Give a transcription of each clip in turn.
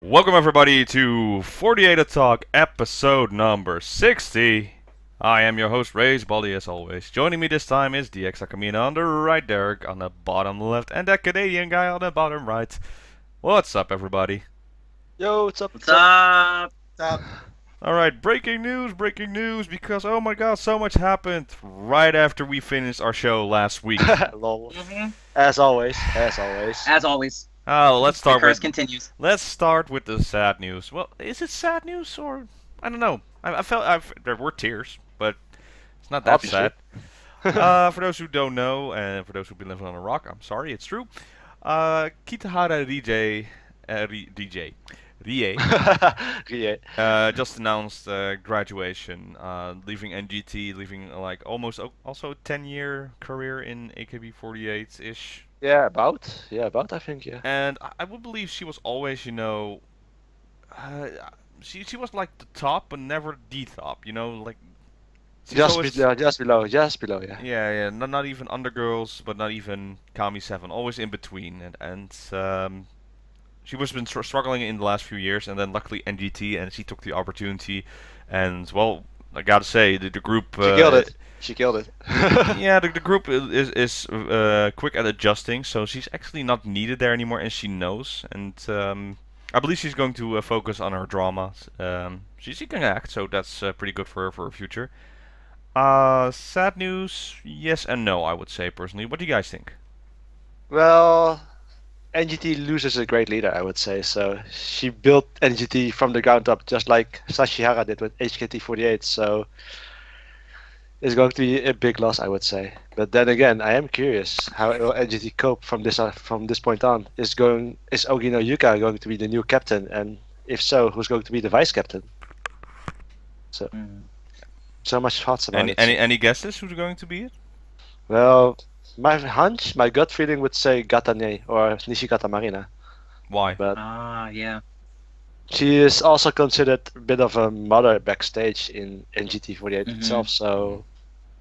Welcome everybody to 48 Talk episode number 60. I am your host Rie Baldi as always. Joining me this time is DX Akamina on the right, Derek on the bottom left, and that Canadian guy on the bottom right. What's up everybody? Yo, what's up? What's up? Alright, breaking news, because oh my god, so much happened right after we finished our show last week. Lol. Mm-hmm. As always, as always. As always, Oh, let's the start curse with continues. Let's start with the sad news. Well, is it sad news or I don't know. I felt there were tears, but it's not that Obviously. sad. For those who don't know, and for those who've been living on a rock, I'm sorry, it's true. Kitahara Rie, Rie, Yeah. just announced graduation, leaving NGT, leaving like almost also a 10-year career in AKB48-ish. Yeah, about, I think, yeah. And I would believe she was always, uh, she was like the top, but never the top. Like she's Just, always just below, yeah. yeah, not even Undergirls, but not even Kami 7, always in between. And she was been struggling in the last few years, and then luckily NGT, and she took the opportunity. And well, I gotta say the group. She killed it. She killed it. Yeah, the group is quick at adjusting, so she's actually not needed there anymore, and she knows. And I believe she's going to focus on her dramas. She can act, so that's pretty good for her future. Sad news, yes and no, I would say personally. What do you guys think? Well, NGT loses a great leader, I would say. So she built NGT from the ground up, just like Sashihara did with HKT48. So it's going to be a big loss, I would say. But then again, I am curious how will NGT cope from this point on. Is Ogino Yuka going to be the new captain, and if so, who's going to be the vice captain? So so much thoughts about Any it. any guesses who's going to be it? Well, my gut feeling would say Gatane or Nishikata Marina, Why? but Yeah. she is also considered a bit of a mother backstage in NGT48 Mhm. itself. So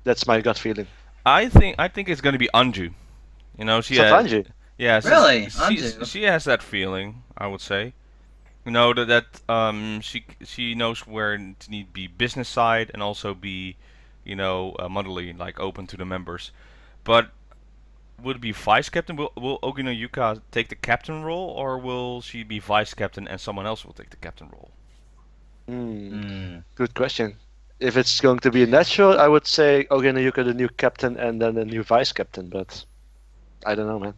that's my gut feeling. I think it's going to be Anju. She So has. Tanji, Yeah, Really? she's, Anju? she has that feeling, I would say. She knows where to need be business side and also be, motherly, like open to the members. But would it be vice captain? Will Ogino Yuka take the captain role, or will she be vice captain and someone else will take the captain role? good question. If it's going to be natural, I would say Ogena Yuka the new captain and then the new vice captain. But I don't know, man.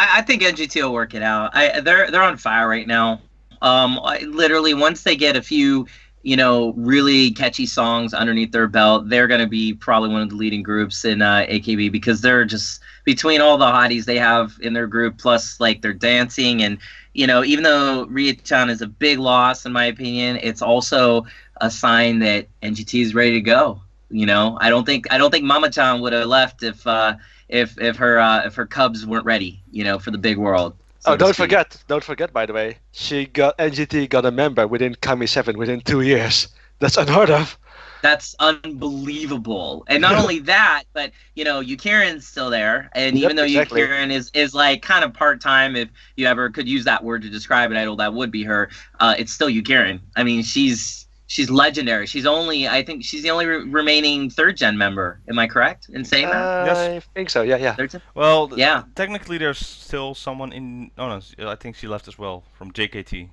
I think NGT will work it out. They're on fire right now. Literally once they get a few, really catchy songs underneath their belt, they're gonna be probably one of the leading groups in AKB because they're just between all the hotties they have in their group, plus like their dancing and even though Rie-chan is a big loss in my opinion, it's also a sign that NGT is ready to go. I don't think Mama-chan would have left if her Cubs weren't ready, for the big world. so Oh, to don't speak. forget, by the way, NGT got a member within Kami 7 within 2 years. That's unheard of. That's unbelievable. And not only that, but Yukirin's still there. And Yep, even though exactly. Yukirin is like kind of part time, if you ever could use that word to describe an idol, that would be her. It's still Yukirin. I mean, she's legendary. I think she's the only remaining third gen member. Am I correct in saying that? Yes. I think so. Yeah. Third gen? Well, Yeah. technically there's still someone in. Oh no, I think she left as well from JKT,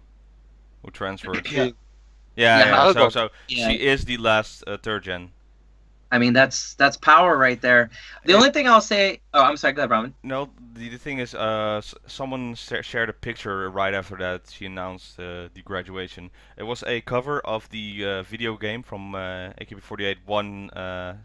who transferred. Yeah. Yeah, Yeah, yeah. So, Maruko. so Yeah. she is the last third gen. I mean, that's power right there. The only thing I'll say. Oh, I'm sorry. Go ahead, Robin. No, the thing is, someone shared a picture right after that she announced the graduation. It was a cover of the video game from AKB48 1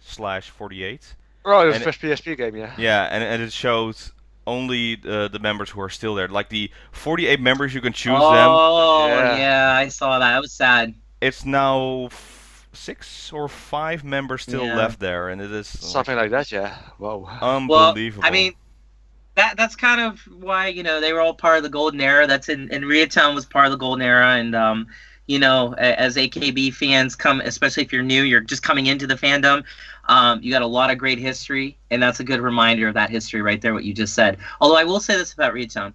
slash 48. Oh, it was And the first PSP game, yeah. Yeah, and it shows only the members who are still there. Like the 48 members, you can choose them. Oh, Yeah. yeah, I saw that. That was sad. It's now 6 or 5 members still Yeah. left there, and it is Something like that, yeah. Whoa. Well, unbelievable. I mean, that's kind of why they were all part of the golden era. That's and Koreatown was part of the golden era, and as AKB fans come, especially if you're new, you're just coming into the fandom. You got a lot of great history, and that's a good reminder of that history right there. What you just said. Although I will say this about Koreatown,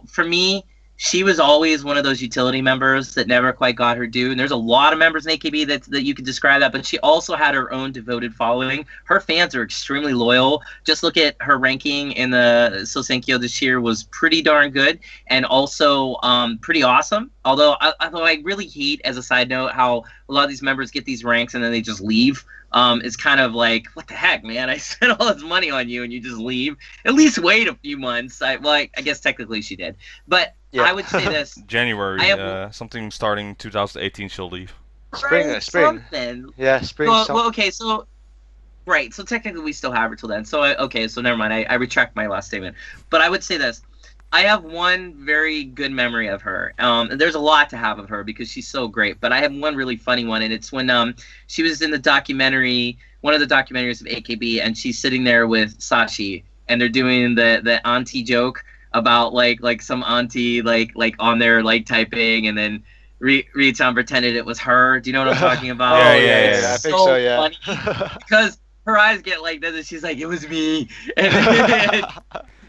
for me, she was always one of those utility members that never quite got her due. And there's a lot of members in AKB that you could describe that, but she also had her own devoted following. Her fans are extremely loyal. Just look at her ranking in the Sosenkyo this year was pretty darn good, and also pretty awesome. Although I really hate, as a side note, how a lot of these members get these ranks and then they just leave. It's kind of like, what the heck, man? I spent all this money on you and you just leave. At least wait a few months. I guess technically she did, but Yeah. I would say this. January, I something starting 2018 she'll leave. Spring. Something. Yeah, spring. Well, okay, so right, so technically we still have her till then. So okay, so never mind. I retract my last statement. But I would say this: I have one very good memory of her. There's a lot to have of her because she's so great. But I have one really funny one, and it's when she was in the documentary, one of the documentaries of AKB, and she's sitting there with Sashi, and they're doing the auntie joke about like some auntie like on there like typing, and then Rie-chan pretended it was her. Do you know what I'm talking about? Yeah. I think so. Yeah. Funny because her eyes get like this, and she's like, "It was me." And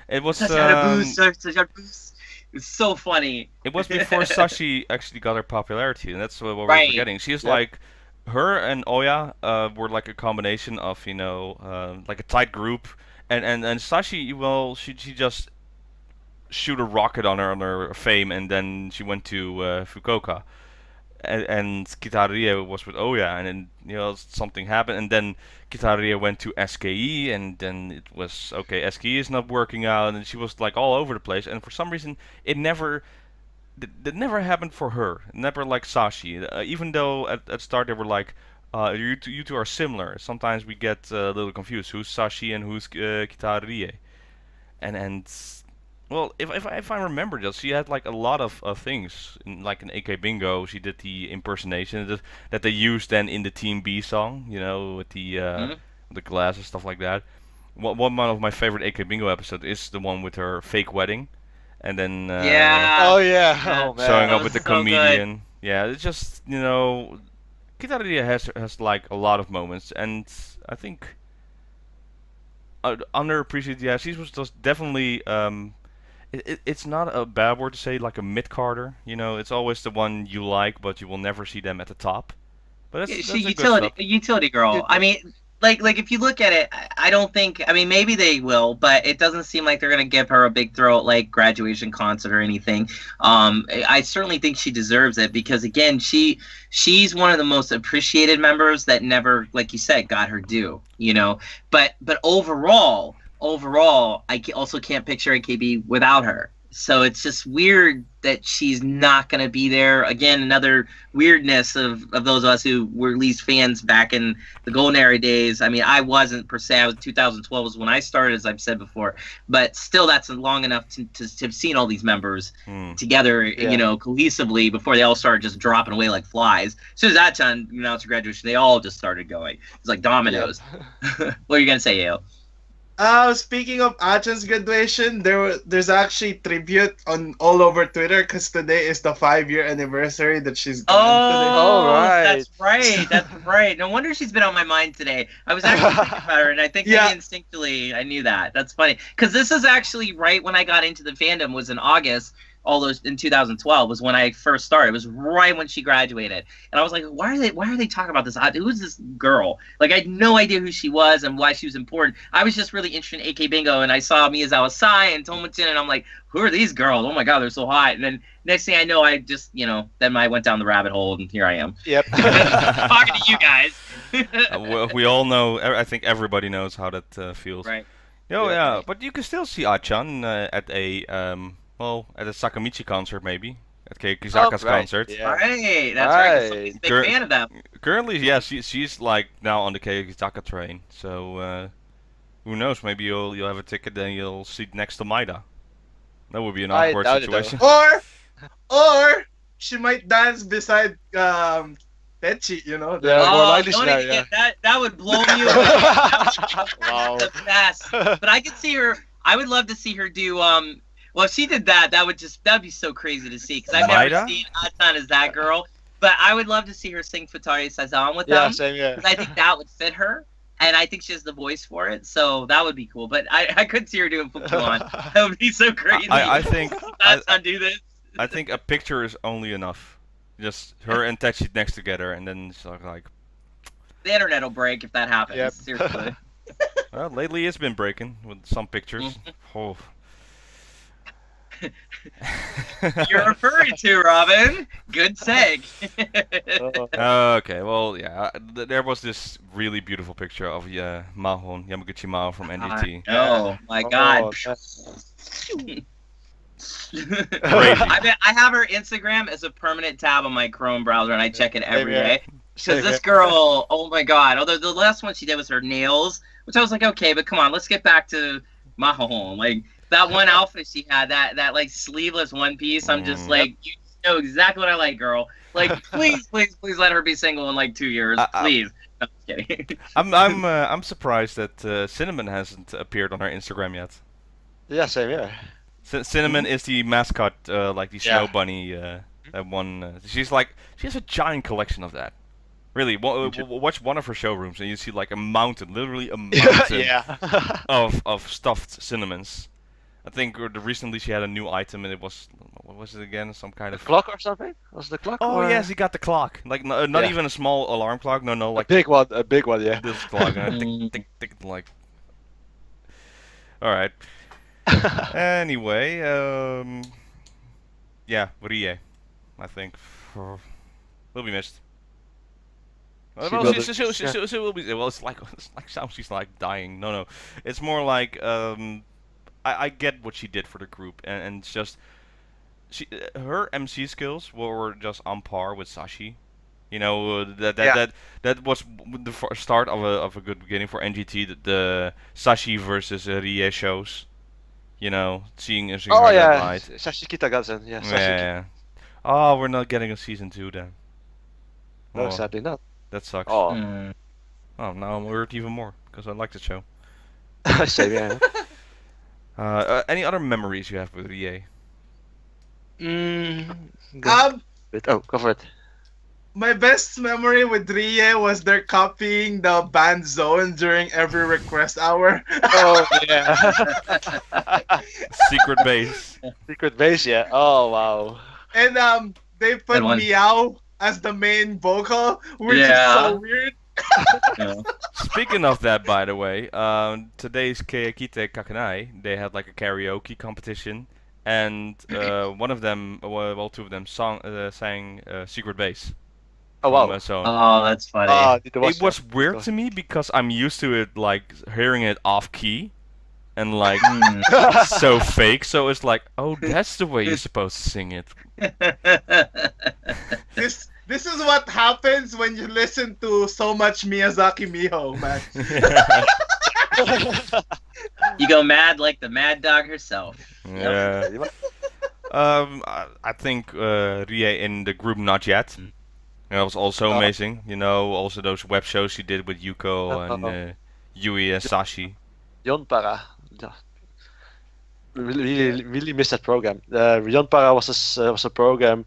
It was such a boost. It's so funny. it was before Sashi actually got her popularity, and that's what we're Right. forgetting. She's Yep. like, her and Oya were like a combination of like a tight group, and Sashi, well, she just shoot a rocket on her fame, and then she went to Fukuoka, and Kitahara Rie was with Oya, and then something happened, and then Kitahara Rie went to SKE, and then it was okay. SKE is not working out, and she was like all over the place, and for some reason it never. That never happened for her. Never like Sashi. Even though at start they were like, you two are similar. Sometimes we get a little confused. Who's Sashi and who's Kitahara Rie? And well, if I remember this, she had like a lot of things. Like in AK Bingo, she did the impersonation that they used then in the Team B song. With the glass and stuff like that. One of my favorite AK Bingo episodes is the one with her fake wedding, and then Yeah. Oh yeah. Yeah. Oh man. showing That up with was the so good. comedian. Yeah, it's just Kitahara Rie has like a lot of moments, and I think underappreciated. Yeah, she was just definitely. It's not a bad word to say, like a mid-carder. It's always the one you like, but you will never see them at the top. But that's She's a good utility stuff. a utility girl. I mean, like if you look at it, I don't think. I mean, maybe they will, but it doesn't seem like they're gonna give her a big throw at like graduation concert or anything. I certainly think she deserves it because again, she's one of the most appreciated members that never, like you said, got her due. But overall, also can't picture AKB without her. So it's just weird that she's not going to be there. Again, another weirdness of those of us who were at least fans back in the golden era days. I mean, I wasn't per se. I was 2012 was when I started, as I've said before. But still, that's long enough to have seen all these members together, cohesively before they all started just dropping away like flies. As soon as Achan announced her graduation, they all just started going. It's like dominoes. Yep. What are you going to say, Yale? Speaking of Achan's graduation, there's actually tribute on all over Twitter because today is the 5-year anniversary that she's gone today. Oh, right. That's right. That's right. No wonder she's been on my mind today. I was actually thinking about her, and I think maybe instinctively I knew that. That's funny because this is actually right when I got into the fandom was in August. All those in 2012 was when I first started. It was right when she graduated, and I was like, "Why are they talking about this? Who is this girl?" Like I had no idea who she was and why she was important. I was just really interested in AK Bingo, and I saw Miyazawa Sai and Tomochin, and I'm like, "Who are these girls? Oh my god, they're so hot!" And then next thing I know, I just then I went down the rabbit hole, and here I am. Yep. Talking to you guys. We all know. I think everybody knows how that feels. Right. Yeah, but you can still see Achan at a Sakamichi concert, maybe. At Keizaka's concert. Yeah. Right, that's right. Somebody's a big fan of them. Currently, yeah, she's like now on the Keizaka train. So who knows? Maybe you'll have a ticket and you'll sit next to Maida. That would be an awkward doubt it, situation. Or she might dance beside Techi, Yeah, more likely don't scenario, even get that would blow me away. That would be Wow. the best. But I could see her. I would love to see her do. Well, if she did that, that'd be so crazy to see because I've Maida? never seen Achan as that girl. But I would love to see her sing Futari Sazan with Yeah, them. same, yeah. Because I think that would fit her, and I think she has the voice for it. So that would be cool. But I could see her doing Fukuan. That would be so crazy. I think Achan do this. I think a picture is only enough. Just her and Tetsuya next together, and then it's like, The internet will break if that happens. Yep. Seriously. well, lately it's been breaking with some pictures. Oh. You're referring to, Robin. Good seg. Okay, well, yeah, there was this really beautiful picture of Mahon, Yamaguchi Mao from NGT. Oh my God. I have her Instagram as a permanent tab on my Chrome browser, and I check it every day. Because this girl, oh my God. Although the last one she did was her nails, which I was like, okay, but come on, let's get back to Mahon. Like, that one outfit she had, that like sleeveless one piece, I'm just like, you know exactly what I like, girl. Like, please let her be single in like 2 years, please. No, I'm kidding. I'm surprised that Cinnamon hasn't appeared on her Instagram yet. Yeah, same here. Cinnamon is the mascot, like the snow bunny. That one. She has a giant collection of that. Really, watch one of her showrooms and you see like a mountain, literally a mountain of stuffed cinnamons. I think recently she had a new item and it was, what was it again? Some kind of clock or something? Was it the clock? Oh yes, he got the clock. Like not even a small alarm clock. No, like a big one, yeah. This clock. And tick, tick, tick, like. All right. Anyway, yeah, Rie, I think will be missed. She will be. Well, it's like sounds she's like dying. No, it's more like I get what she did for the group, and it's just her MC skills were just on par with Sashi. You know that was the start of a good beginning for NGT. The Sashi versus Rie shows. You know, seeing her that night. Sashi Kitagazen, yeah. Yeah. Oh, we're not getting a season 2 then. No, sadly not. That sucks. Oh, now I'm worried even more because I like the show. same, yeah. Any other memories you have with Rie? Go for it. My best memory with Rie was their copying the band zone during every request hour. Oh yeah. Secret base. Secret base, yeah. Oh wow. And they put Meow as the main vocal, which is so weird. Speaking of that, by the way, today's Kite Kakanai, they had like a karaoke competition, and one of them, well, two of them sang Secret Base. Oh wow! Oh, that's funny. It was weird to me because I'm used to it, like hearing it off key, and like so fake. So it's like, oh, that's the way you're supposed to sing it. This is what happens when you listen to so much Miyazaki Miho, man. You go mad like the mad dog herself. Yeah. I think Rie in the group Not Yet. That was also amazing. You know, also those web shows she did with Yuko and Yui and Sashi. Yonpara. Really miss that program. Yonpara was a program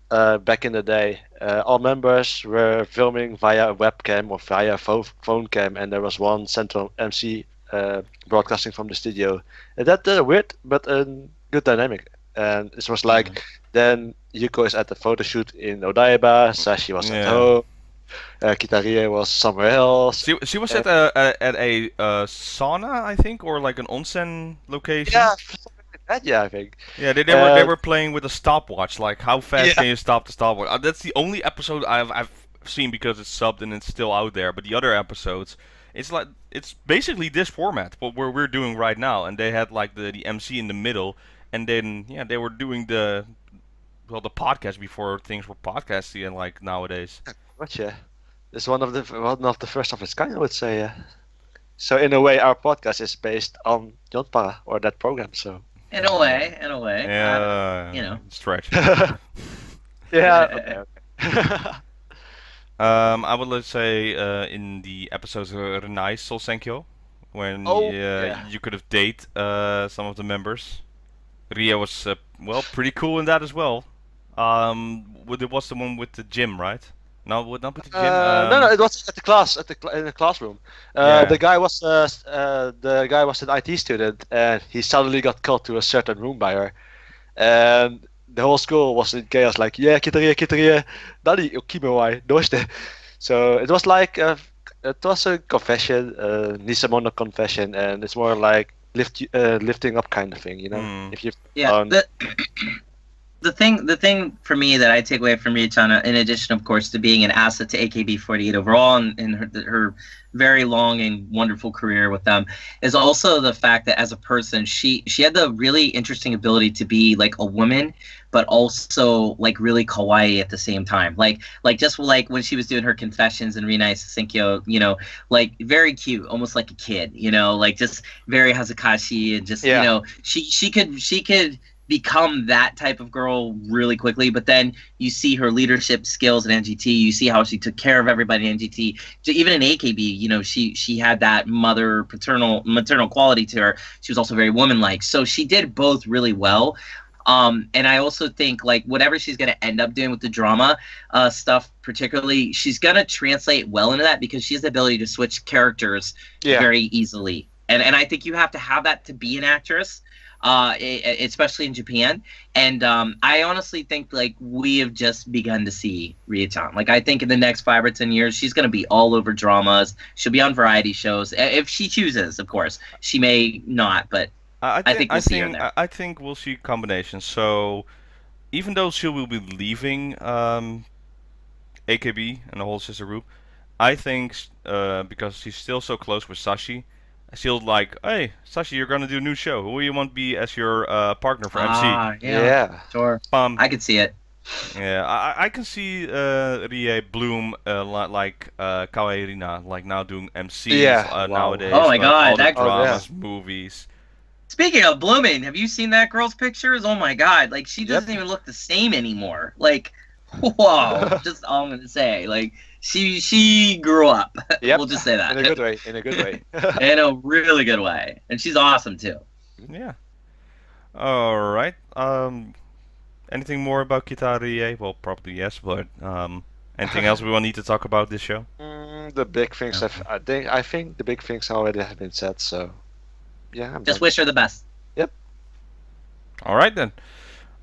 back in the day. All members were filming via a webcam or via a phone cam, and there was one central MC broadcasting from the studio. And that weird but good dynamic. And it was like then Yuko is at the photo shoot in Odaiba, Sashi was at home, Kitahara Rie was somewhere else. She was at a sauna, I think, or like an onsen location. Yeah, I think. Yeah, they were playing with a stopwatch. Like, how fast can you stop the stopwatch? That's the only episode I've seen because it's subbed and it's still out there. But the other episodes, it's basically this format, what we're doing right now. And they had like the MC in the middle, and then they were doing the podcast before things were podcasty and like nowadays. Gotcha. It's one of the first of its kind, I would say. So in a way, our podcast is based on Yonpara or that program. So. In a way. Yeah. Stretch. Yeah. I would say in the episodes Renai Solsenkyo, when you could have date some of the members. Rie was pretty cool in that as well. It was the one with the gym, right? No, not with the gym. No, it was at the class, in the classroom. The guy was an IT student, and he suddenly got called to a certain room by her, and the whole school was in chaos. Like, yeah, Kitahara, Kitahara, nani okime doshite. So it was like it was a confession, Nisamono confession, and it's more like lifting up kind of thing, you know. Mm. If you Yeah. The thing for me that I take away from Rietana, in addition, of course, to being an asset to AKB48 overall and her very long and wonderful career with them, is also the fact that as a person, she had the really interesting ability to be like a woman, but also like really kawaii at the same time. Like just like when she was doing her confessions in Rinai Senkyo, you know, like very cute, almost like a kid, you know, like just very hazakashi and just you know, she could become that type of girl really quickly, but then you see her leadership skills in NGT. You see how she took care of everybody in NGT. Even in AKB, you know, she had that maternal quality to her. She was also very woman-like. So she did both really well. And I also think like whatever she's going to end up doing with the drama stuff, particularly, she's going to translate well into that because she has the ability to switch characters very easily. And I think you have to have that to be an actress. Especially in Japan, and I honestly think like we have just begun to see Rie-chan. Like I think in the next 5 or 10 years, she's gonna be all over dramas. She'll be on variety shows if she chooses, of course. She may not, but I think we'll see her there. I think we'll see combinations. So even though she will be leaving AKB and the whole sister group, I think because she's still so close with Sashi. She'll like, hey, Sashi, you're gonna do a new show. Who do you want to be as your partner for MC? Yeah, sure. I could see it. Yeah, I can see Rie bloom like Kawaii Rina, like now doing MCs nowadays. Oh my god, all the that dramas, movies. Speaking of blooming, have you seen that girl's pictures? Oh my god, like she doesn't even look the same anymore. Like, whoa, just all I'm gonna say. Like she grew up. We'll just say that. In a good way. In a good way. In a really good way. And she's awesome too. Yeah. Alright. Anything more about Kitahara Rie? Well, probably yes, but anything else we will need to talk about this show? The big things I think the big things already have been said, so yeah, I'm just done. wish her the best. Yep. Alright then.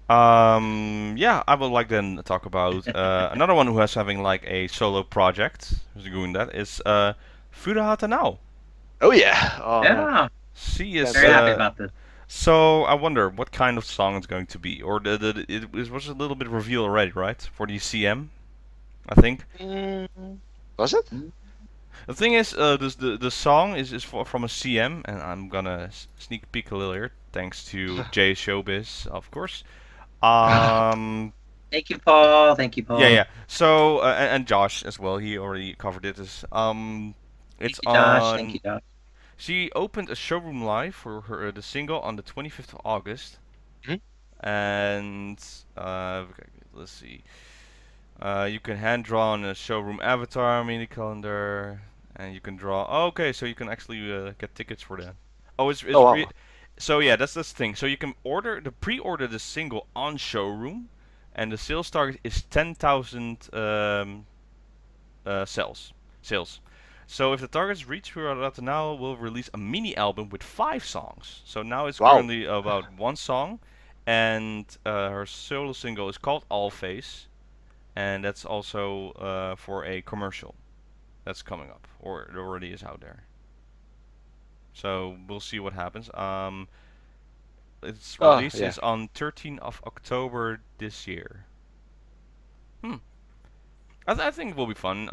Yeah, I would like then to talk about another one who is having like a solo project. Who's doing that? Is Furahata Now. Oh yeah. Yeah. She is very happy about this. So I wonder what kind of song it's going to be, or it was a little bit revealed already, right? For the CM, I think. Was it? The thing is, the song is from a CM, and I'm gonna sneak peek a little here, thanks to Jay Showbiz, of course. Thank you, Paul. Thank you, Paul. Yeah. So and Josh as well. He already covered it. It's Thank you, Josh. Thank you, Josh. She opened a showroom live for her the single on the 25th of August, and let's see. You can hand draw on a showroom avatar mini calendar, and you can draw. Oh, okay, so you can actually get tickets for that. Oh, it's wow. So yeah, that's the thing. So you can pre-order the single on showroom, and the sales target is 10,000 sales. So if the target's reached, Furahata Now will release a mini album with 5 songs. So now it's currently about 1 song, and her solo single is called All Face, and that's also for a commercial that's coming up, or it already is out there. So we'll see what happens. Its release is on 13th of October this year. I think it will be fun.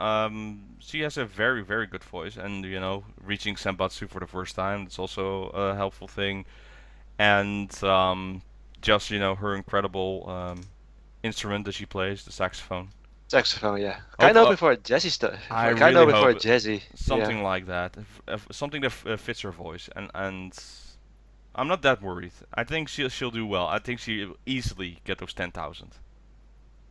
She has a very, very good voice, and you know, reaching Senbatsu for the first time, it's also a helpful thing. And just you know, her incredible instrument that she plays, the saxophone. Saxophone, yeah. Kind of before Jazzy stuff. I kind really of before hope Jazzy. Something like that, something that fits her voice, and I'm not that worried. I think she'll do well. I think she'll easily get those 10,000.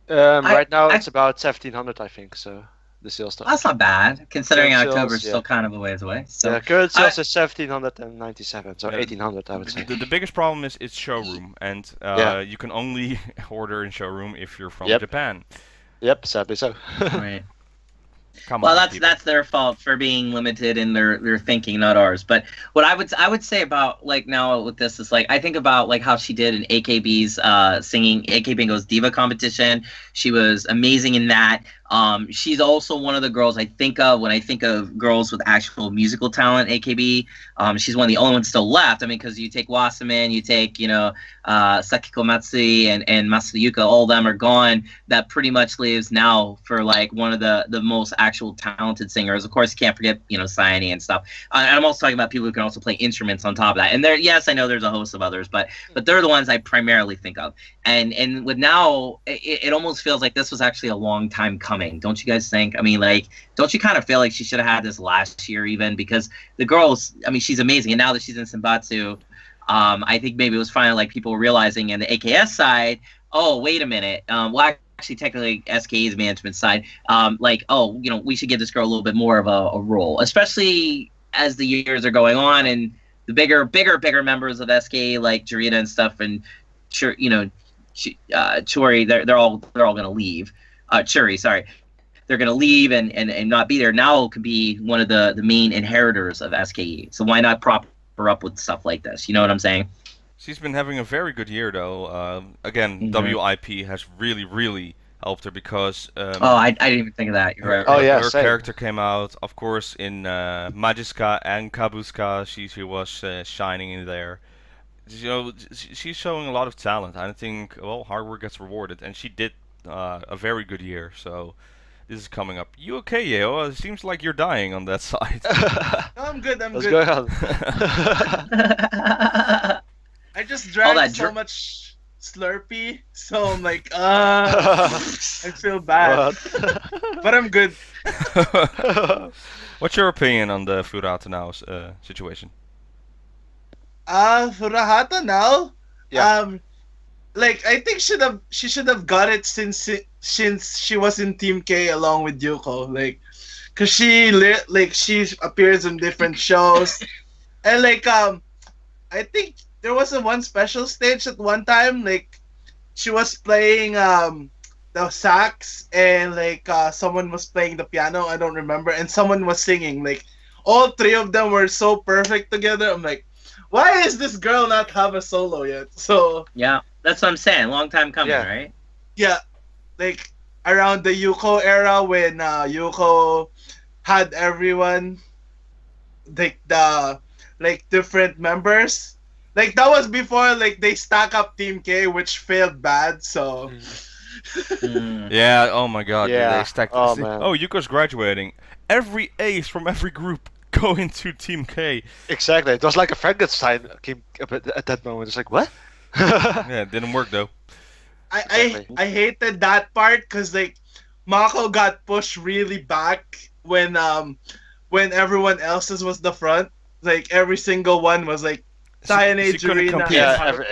Right now it's about 1,700, I think. So the sales stuff. That's not bad, considering October is still kind of a ways away. So yeah, current sales is 1,797, so 1,800, I would say. The biggest problem is it's showroom, and you can only order in showroom if you're from Japan. Yep, sadly so. Right. Come Well, on, that's people. that's their fault for being limited in their thinking, not ours. But what I would say about like now with this is like I think about like how she did in AKB's singing AK Bingo's Diva competition. She was amazing in that. She's also one of the girls I think of when I think of girls with actual musical talent. AKB. She's one of the only ones still left. I mean, because you take Wasserman, you take Sakiko Matsui and Masato Yuka, all of them are gone. That pretty much leaves now for like one of the most actual talented singers. Of course, you can't forget Sayani and stuff. And I'm also talking about people who can also play instruments on top of that. And there, yes, I know there's a host of others, but they're the ones I primarily think of. And with now, it almost feels like this was actually a long time coming. Don't you guys think? I mean, like, don't you kind of feel like she should have had this last year even? Because the girls, I mean, she's amazing. And now that she's in Senbatsu, I think maybe it was finally like people were realizing in the AKS side, oh, wait a minute. Well, actually, technically, SKE's management side, like, oh, we should give this girl a little bit more of a role, especially as the years are going on and the bigger members of SKE like Jarita and stuff and Chori, they're all going to leave. Churi, sorry, they're going to leave and not be there. Now could be one of the main inheritors of SKE. So why not prop her up with stuff like this? You know what I'm saying? She's been having a very good year, though. Again, WIP has really, really helped her because. I didn't even think of that. You're right. Oh, yeah, her same. character came out, of course, in Magiska and Kabuska. She was shining in there. She's showing a lot of talent. I think hard work gets rewarded, and she did a very good year. So this is coming up. You okay, Yeo? It seems like you're dying on that side. No, I'm good. I'm What's good. going on? I just All drank that so dr- much Slurpee, so I'm like, I feel bad, but I'm good. What's your opinion on the Furata now situation? Furahata now. Yeah. Like I think she should have got it since she was in Team K along with Yuko, like, cause she appears in different shows, and like I think there was a one special stage at one time, like she was playing the sax and like someone was playing the piano, I don't remember, and someone was singing. Like all three of them were so perfect together. I'm like, why is this girl not have a solo yet? So Yeah, that's what I'm saying. Long time coming, Yeah. right? yeah, like around the Yuko era when Yuko had everyone like different members. Like that was before like they stack up Team K, which failed bad. So Yeah, oh my god, Yeah. they stacked Oh, this. man. Oh, Yuko's graduating. Every ace from every group go into Team K. Exactly. It was like a Frankenstein came up at that moment. It's like, what? Yeah, it didn't work though. Exactly. I hated that part because like Mako got pushed really back when everyone else's was the front. Like every single one was like Sayane, She couldn't Jurina, compete. Yeah, and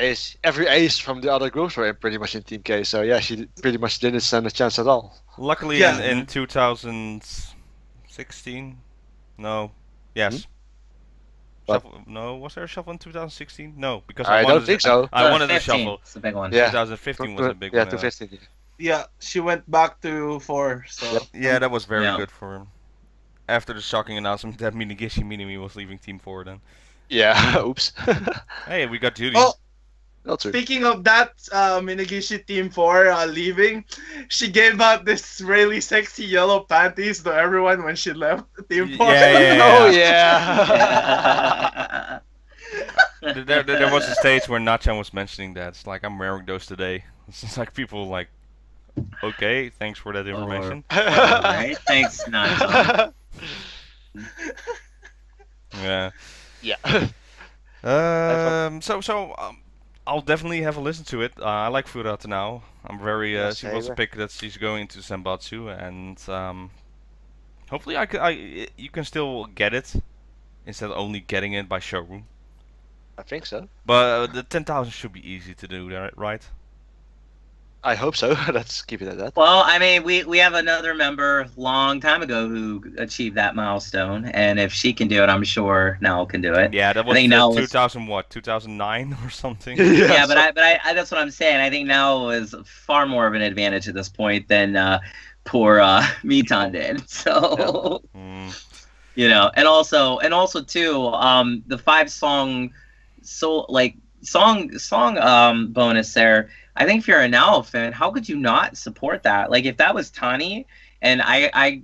every ace from the other groups were pretty much in Team K. So yeah, she pretty much didn't stand a chance at all. Luckily, Yeah. in 2016, no, yes. What? Shuffle, no, was there a shuffle in 2016? No, because I wanted don't think so. I wanted the 15, shuffle. it's the big one. Yeah. 2015 was a big Yeah, one. 215. yeah, she went back to 4. So Yep. Yeah, that was very Yeah. good for him. After the shocking announcement that Minagishi Minami was leaving Team 4 then. Yeah. Oops. Hey, we got Judy. Oh, Not true. speaking of that, Minagishi Team 4 leaving, she gave out this really sexy yellow panties to everyone when she left Team 4. Oh yeah. There was a stage where Nachan was mentioning that. It's like, I'm wearing those today. It's like people like, okay, thanks for that information. Right? Thanks, Nacho. Yeah. Yeah. I'll definitely have a listen to it. I like Furata now. I'm very. Yeah, she was a same. pick that she's going to Senbatsu, and hopefully you can still get it instead of only getting it by showroom. I think so. But the 10,000 should be easy to do, right? I hope so. Let's keep it at that. Well, I mean, we have another member long time ago who achieved that milestone, and if she can do it, I'm sure Nell can do it. Yeah, that I was think Nell was 2000 what? 2009 or something. yeah, but so- I that's what I'm saying. I think Nell is far more of an advantage at this point than poor Mitan did. So Mm. and also too, the 5 song song bonus there. I think if you're a Now fan, how could you not support that? Like if that was Tani and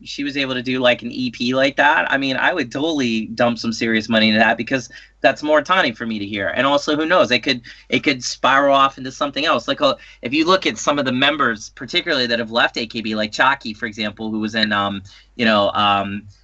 she was able to do like an EP like that, I mean, I would totally dump some serious money into that because that's more Tani for me to hear. And also, who knows? It could spiral off into something else. Like if you look at some of the members, particularly that have left AKB, like Chaki, for example, who was in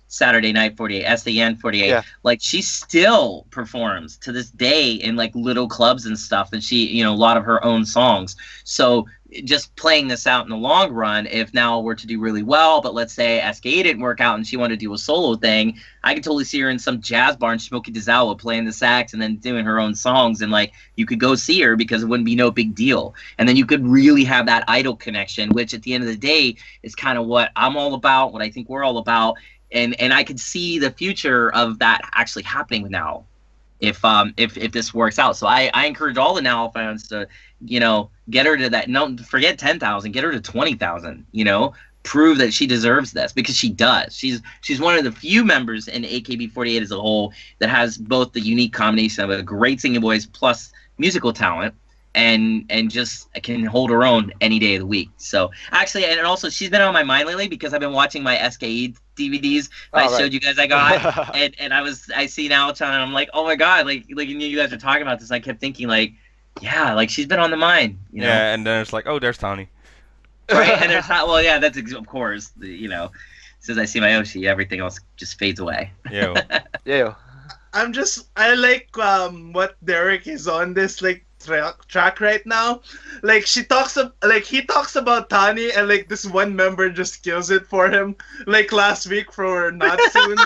Saturday Night 48, SAN 48. Yeah. Like she still performs to this day in like little clubs and stuff, and she, a lot of her own songs. So just playing this out in the long run, if now were to do really well, but let's say SKA didn't work out and she wanted to do a solo thing, I could totally see her in some jazz bar in Shimoki Dezawa playing the sax and then doing her own songs, and like you could go see her because it wouldn't be no big deal. And then you could really have that idol connection, which at the end of the day is kind of what I'm all about, what I think we're all about. And I could see the future of that actually happening now, if this works out. So I encourage all the Now fans to, get her to that. No, forget 10,000, get her to 20,000. Prove that she deserves this because she does. She's one of the few members in AKB48 as a whole that has both the unique combination of a great singing voice plus musical talent. And just can hold her own any day of the week. So actually, and also she's been on my mind lately because I've been watching my SKE DVDs I showed you guys I got, and I see Naochan and I'm like, oh my god, like you guys are talking about this. I kept thinking like, yeah, like she's been on the mind. Yeah, and then it's like, oh, there's Tony. Right, and there's not. Well, yeah, that's of course. As soon as I see my Oshi, everything else just fades away. Yeah. Yeah. I like what Derek is on this like track right now. Like he talks about Tani, and like this one member just kills it for him. Like last week for Not Soon.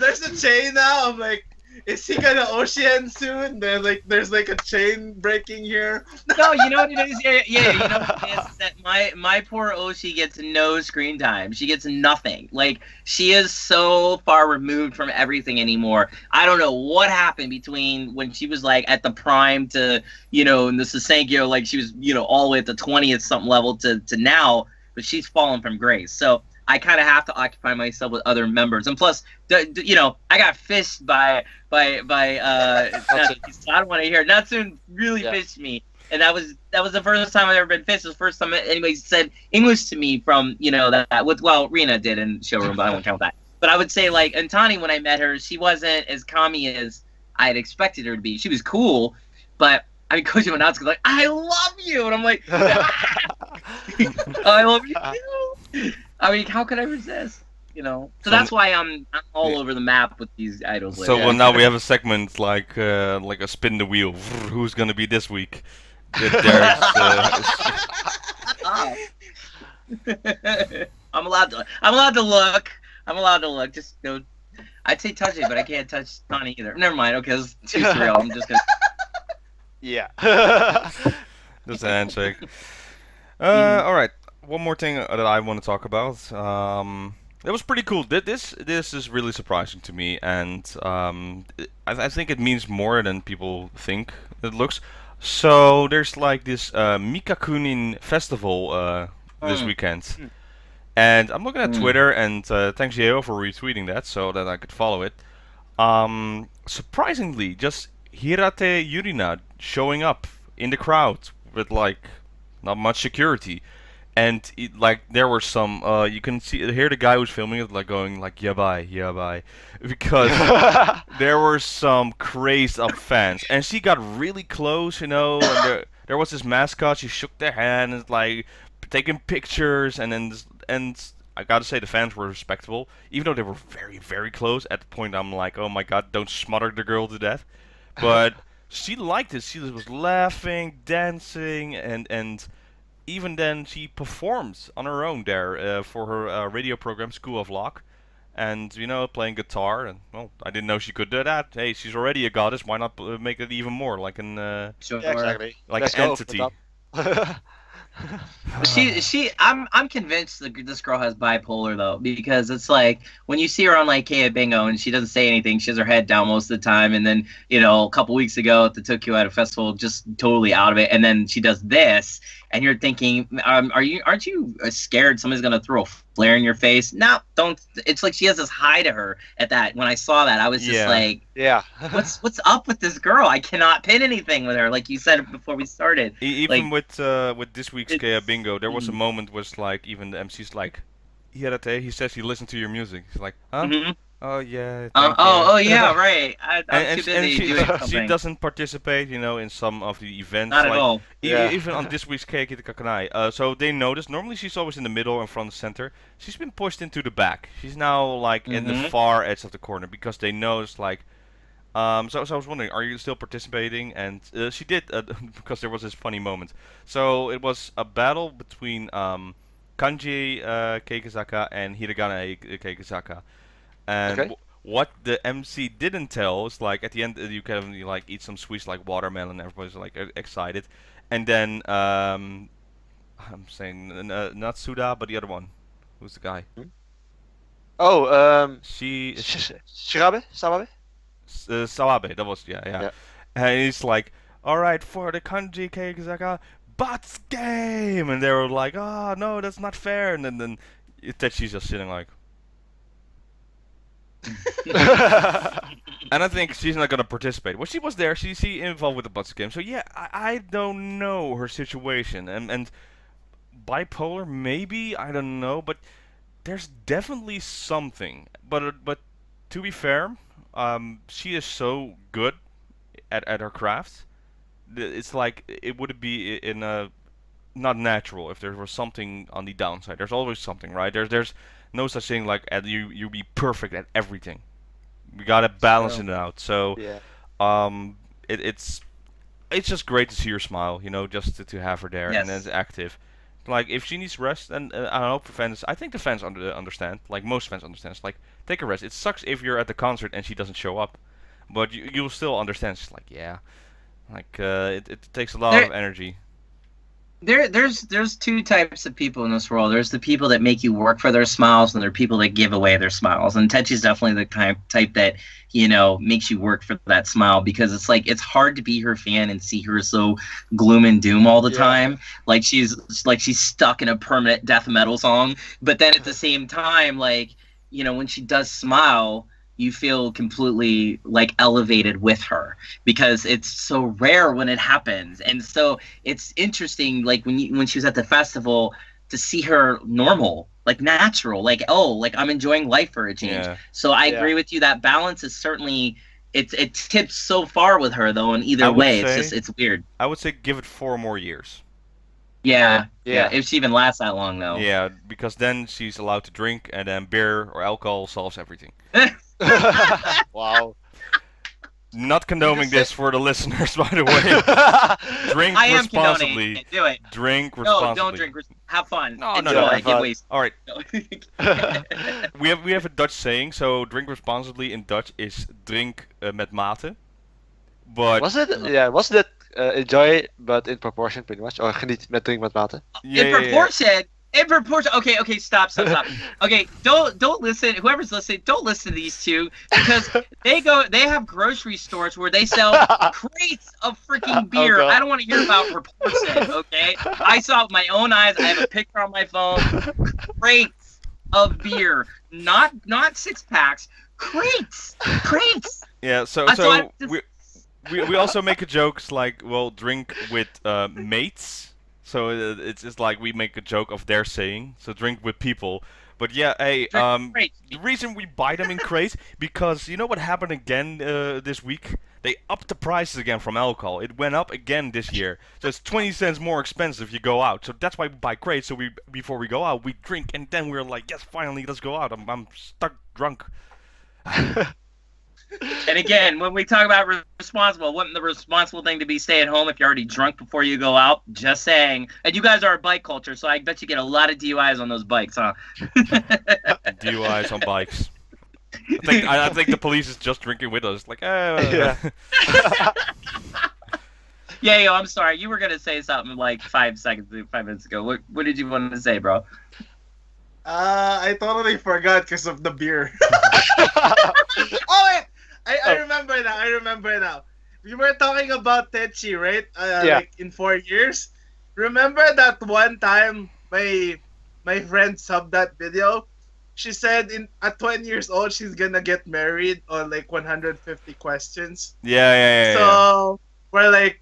There's a chain now. I'm like, is he gonna Ocean soon? There's like a chain breaking here. No, you know what it is? Yeah, you know what it is? That my poor Oshi gets no screen time. She gets nothing. Like, she is so far removed from everything anymore. I don't know what happened between when she was, like, at the prime to, in the Sasenkyo, like, she was, all the way at the 20th something level to now, but she's fallen from grace. So I kind of have to occupy myself with other members. And plus, I got fished by I don't want to hear it. Natsun really fished me, and that was the first time I've ever been fished. It was the first time anybody said English to me from that with Rina did in showroom, but I won't count that. But I would say like Antani, when I met her, she wasn't as kami as I had expected her to be. She was cool, but I mean, Kojima Natsuka's like, I love you, and I'm like, I love you too. I mean, how could I resist? So that's why I'm all over the map with these idols. So well, now we have a segment like a spin the wheel. Who's gonna be this week? I'm allowed to look. Just I'd say touch it, but I can't touch Tani either. Never mind. Okay, it's too surreal. I'm just gonna. Yeah. Just a handshake. All right. One more thing that I want to talk about. It was pretty cool. This is really surprising to me, and I think it means more than people think it looks. So there's like this Mikakunin festival this weekend, and I'm looking at Twitter, and thanks Yeo for retweeting that so that I could follow it. Surprisingly, just Hirate Yurina showing up in the crowd with like not much security. And there were some, you can hear the guy who's filming it like going like yabai, because there were some crazed up fans, and she got really close, and there was this mascot. She shook their hand and like taking pictures, and I gotta say the fans were respectable, even though they were very very close. At the point, I'm like, oh my god, don't smother the girl to death, but she liked it. She was laughing, dancing, and even then, she performed on her own there for her radio program, School of Lock, and playing guitar. And well, I didn't know she could do that. Hey, she's already a goddess. Why not make it even more like an Sure. Yeah, exactly. like Let's an go over the entity? top. I'm convinced that this girl has bipolar though, because it's like when you see her on like K Bingo and she doesn't say anything, she has her head down most of the time, and then a couple weeks ago at the Tokyo Idol Festival, just totally out of it, and then she does this, and you're thinking, aren't you scared somebody's gonna throw a flare in your face? No, don't. It's like she has this high to her at that. When I saw that, I was just like, Yeah. what's up with this girl? I cannot pin anything with her, like you said before we started. Even Like, with this week's Kea Bingo, there was a moment was like even the MC's like, he says he listened to your music. He's like, huh? mhm. Oh yeah, thank you. Oh yeah, right. I'm And, too and busy she doing she something. doesn't participate, in some of the events. Not at like, all. Yeah. Even on this week's Kea Kitahara. So they noticed. Normally she's always in the middle and front and center. She's been pushed into the back. She's now like in the Mhm. far edge of the corner because they noticed like. So I was wondering, are you still participating? And she did because there was this funny moment. So it was a battle between Kanji Keikizaka and Hiragana Keikizaka. And Okay. what the MC didn't tell is like at the end you can like eat some sweets like watermelon. Everybody's like excited, and then I'm saying not Suda, but the other one. Who's the guy? Oh, She Shirabe? Sababe? Sawabe. That was yeah. Yeah. And he's like, all right for the Kanji Keizaka, Butts game, and they were like, oh no, that's not fair. And then Itachi's just sitting like. And I think she's not gonna participate. Well, she was there. She involved with the Butts game. So yeah, I don't know her situation. And bipolar maybe, I don't know, but there's definitely something. But to be fair, she is so good at her craft. It's like it would be in a not natural if there was something on the downside. There's always something, right? There's no such thing like you be perfect at everything. We gotta balance True. it out. So Yeah. um, it's just great to see her smile. Just to have her there and Yes. then active. Like if she needs rest, and I don't know, for fans, I think the fans understand. Like most fans understand. It's like take a rest. It sucks if you're at the concert and she doesn't show up, but you'll still understand. She's like yeah, like it takes a lot There, of energy. there's two types of people in this world. There's the people that make you work for their smiles, and there are people that give away their smiles. And Techi's definitely the type that makes you work for that smile, because it's like it's hard to be her fan and see her so gloom and doom all the Yeah. time, like she's stuck in a permanent death metal song. But then at the same time, like when she does smile, you feel completely like elevated with her, because it's so rare when it happens. And so it's interesting, like when she was at the festival, to see her normal, like natural, like like I'm enjoying life for a change. Yeah. So I Yeah. agree with you, that balance is certainly it tips so far with her though, in I either would way. It's say- just it's weird. I would say give it 4 more years. Yeah, Yeah. if she even lasts that long though. Yeah, because then she's allowed to drink, and then beer or alcohol solves everything. Wow. Not condoning just this for the listeners, by the way. Drink I am condoning responsibly. it. Do it. Drink No, responsibly. don't drink. Have fun. No, Enjoy. no, have Get fun. wasted. All right, No. we have a Dutch saying. So drink responsibly in Dutch is drink met mate. But Wasn't it enjoy but in proportion pretty much? Or geniet met drink met mate? yeah, In yeah, yeah. proportion. In proportion. Okay, stop. Okay, don't listen. Whoever's listening, don't listen to these two, because they have grocery stores where they sell crates of freaking beer. God. I don't want to hear about proportion. Okay, I saw it with my own eyes. I have a picture on my phone. Crates of beer, not 6-packs. Crates. Yeah, so So I just- we also make a joke it's like, well, drink with mates. So it's just like we make a joke of their saying. So drink with people. But yeah, hey, Drink crates. the reason we buy them in crates because you know what happened again this week? They upped the prices again from alcohol. It went up again this year. So it's 20 cents more expensive if you go out. So that's why we buy crates. So before we go out, we drink, and then we're like, yes, finally, let's go out. I'm stuck drunk. And again, when we talk about responsible, wouldn't the responsible thing to be stay at home if you're already drunk before you go out? Just saying. And you guys are a bike culture, so I bet you get a lot of DUIs on those bikes, huh? DUIs on bikes. I think the police is just drinking with us. Like, Yeah. Yeah, yo, I'm sorry. You were gonna say something like 5 minutes ago. What did you want to say, bro? I totally forgot because of the beer. Oh wait, I remember now. I remember now. We were talking about Techi, right? Yeah. Like in 4 years. Remember that one time my friend subbed that video? She said at 20 years old she's gonna get married on like 150 questions. Yeah. So we're like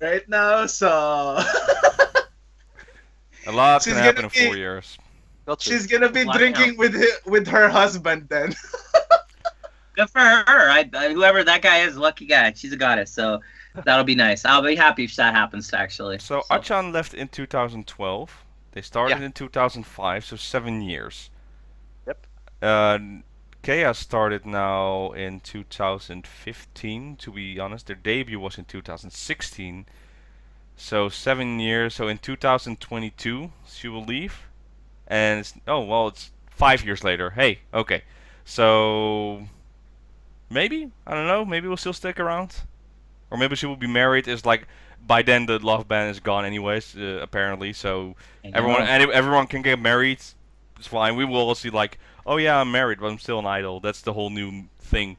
right now, so A lot she's can happen in gonna be- 4 years. she's gonna be Wow. drinking with her husband then. Good for her. Whoever that guy is, lucky guy. She's a goddess, so that'll be nice. I'll be happy if that happens, actually. So Achan left in 2012. They started in 2005, so 7 years. Yep. Kea started now in 2015, to be honest. Their debut was in 2016. So 7 years. So in 2022, she will leave. And it's 5 years later. Hey, okay. So maybe, I don't know, maybe we'll still stick around. Or maybe she will be married. Is like by then the love ban is gone anyways, apparently. So everyone can get married. It's fine. We will all see like, oh yeah, I'm married, but I'm still an idol. That's the whole new thing.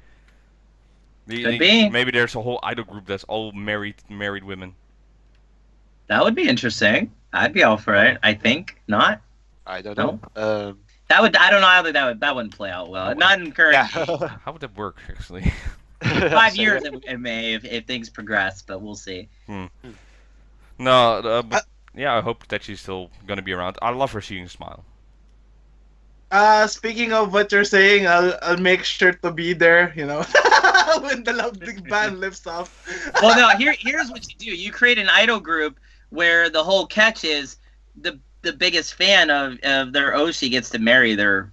Could be. Maybe there's a whole idol group that's all married women. That would be interesting. I'd be all for it. I think not. I don't know. That would. I don't know how that wouldn't play out well. Not in current. Yeah. How would that work actually? 5 years it may if things progress, but we'll see. No, but yeah, I hope that she's still gonna be around. I love her seeing smile. Speaking of what you're saying, I'll make sure to be there, you know, when the Love Big Band lifts off. Well, no. Here's what you do. You create an idol group where the whole catch is the biggest fan of their Oshi gets to marry their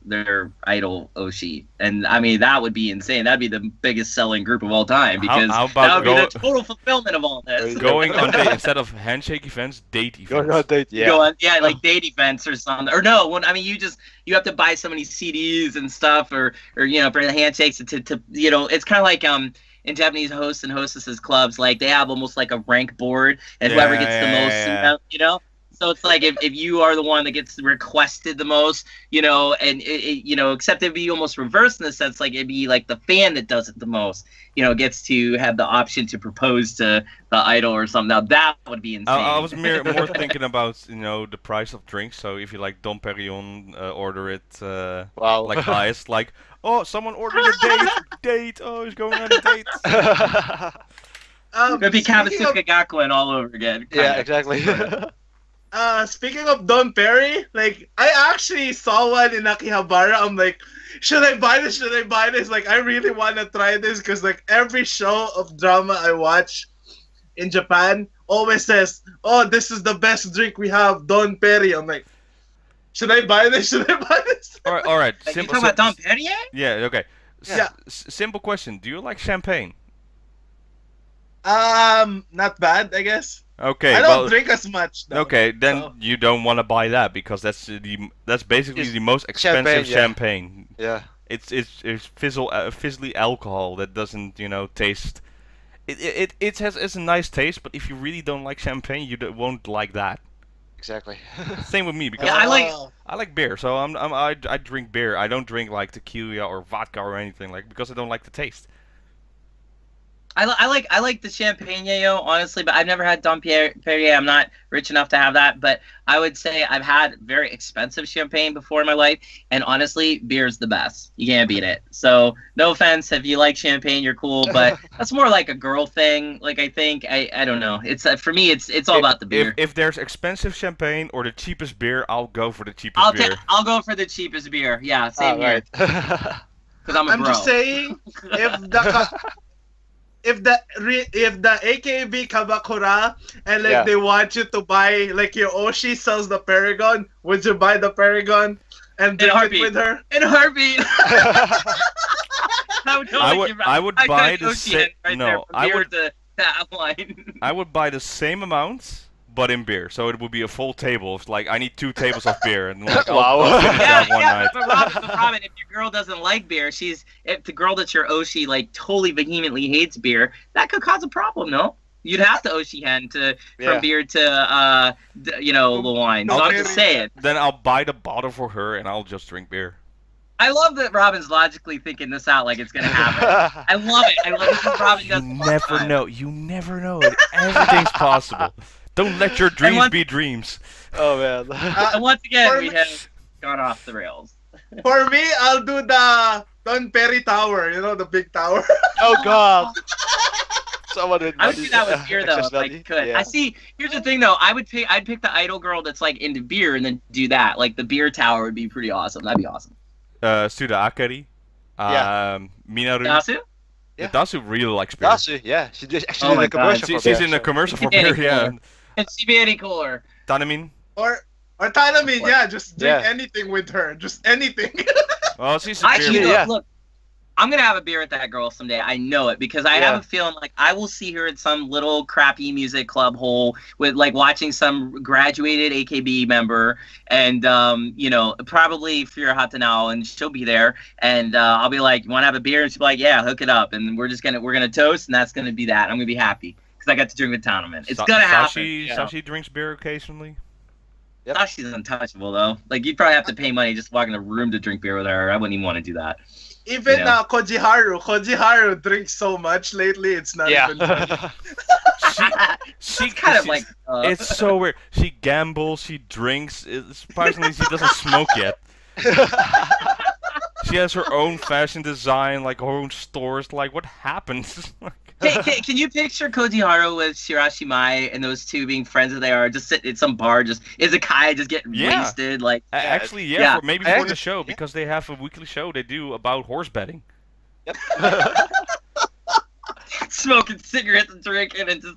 idol Oshi, and I mean that would be insane. That'd be the biggest selling group of all time because how about that would be the total fulfillment of all this. Going on date instead of handshake events, date events. Going on date, yeah. Go on, like date events or something. Or no, when I mean you have to buy so many CDs and stuff, or you know for the handshakes to you know it's kind of like in Japanese hosts and hostesses clubs, like they have almost like a rank board, and whoever gets the most, you know. So it's like if you are the one that gets requested the most, you know, and you know, except it'd be almost reversed in the sense like it'd be like the fan that does it the most, you know, gets to have the option to propose to the idol or something. Now that would be insane. I was more thinking about the price of drinks. So if you like Dom Perignon, order it Wow. like highest, like someone ordered a date. Oh, he's going on a date. It'd be Kawasuka Gakuen all over again. Yeah, exactly. Speaking of Don Perry, like I actually saw one in Akihabara. I'm like, should I buy this? Should I buy this? Like I really want to try this because like every show of drama I watch in Japan always says, "Oh, this is the best drink we have, Don Perry." I'm like, should I buy this? Should I buy this? All right. Like, you talking about Dom Perrier? Yeah. Okay. Yeah. Simple question. Do you like champagne? Not bad, I guess. Okay. I don't drink as much. Though, okay, then so. you don't want to buy that because that's basically the most expensive champagne. Yeah. It's fizzly alcohol that doesn't taste. It has a nice taste, but if you really don't like champagne, you won't like that. Exactly. Same with me because Yeah, I like beer, so I drink beer. I don't drink like tequila or vodka or anything because I don't like the taste. I like the champagne, honestly, but I've never had Dom Perrier. I'm not rich enough to have that, but I would say I've had very expensive champagne before in my life, and honestly, beer's the best. You can't beat it. So, no offense, if you like champagne, you're cool, but that's more like a girl thing. Like I think I don't know. It's for me, it's all about the beer. If there's expensive champagne or the cheapest beer, I'll go for the cheapest beer. I'll go for the cheapest beer. Yeah, same here. Right. Because I'm bro. Just saying, if the AKB Kabakura and they want you to buy like your Oshi sells the Paragon, would you buy the Paragon and drink it with her? In a heartbeat. I would buy the same. I would buy the same amount, but in beer. So it would be a full table. It's like I need 2 tables of beer, and like Wow. I'll finish Yeah, that one yeah, night. but Robin, if your girl doesn't like beer, if the girl that's your Oshi like totally vehemently hates beer, that could cause a problem, no? You'd have to Oshi hand from beer to the wine. So I'm just saying. Then I'll buy the bottle for her, and I'll just drink beer. I love that Robin's logically thinking this out like it's gonna happen. I love it. I love it when Robin does. You never know. You never know. Everything's possible. Don't let your dreams be dreams. Oh man. And once again, we have gone off the rails. For me, I'll do the Don Perry Tower. You know, the big tower. Oh god. Someone with I would do that with beer though, if I money. could. Yeah. I see. Here's the thing though. I'd pick the idol girl that's like into beer and then do that. Like the beer tower would be pretty awesome. That'd be awesome. Suda Akari. Minaru. Dasu? Yeah. Dasu really likes beer. Dasu, yeah. She did actually Oh in my the God. commercial for She's beer, in the so- commercial for It's beer, very yeah. cool. It's very cooler. Tanamin. Or Tanamin, yeah. Just drink Yeah. anything with her. Just anything. Well, she's a beer. Actually, Yeah. look, I'm gonna have a beer with that girl someday. I know it because I have a feeling like I will see her at some little crappy music club hole with like watching some graduated AKB member, and probably Fira Hatanao, and she'll be there, and I'll be like, "You want to have a beer?" And she'll be like, "Yeah, hook it up," and we're gonna toast, and that's gonna be that. I'm gonna be happy because I got to drink with Tournament. It's gonna happen. Sashi drinks beer occasionally. Yep. Sashi's untouchable though. Like you'd probably have to pay money just to walk in a room to drink beer with her. I wouldn't even want to do that. Even Yeah. Kojiharu drinks so much lately. It's not even funny. She kind of like It's so weird. She gambles, she drinks. Surprisingly, she doesn't smoke yet. She has her own fashion design, like her own stores. Like, what happens? Can you picture Kojiharu with Shirashi Mai and those two being friends as they are, just sitting at some bar, just Izakai, just getting Yeah. wasted? Like, Actually, Yeah. maybe I for the actually- show, because they have a weekly show they do about horse betting. smoking cigarettes and drinking, and just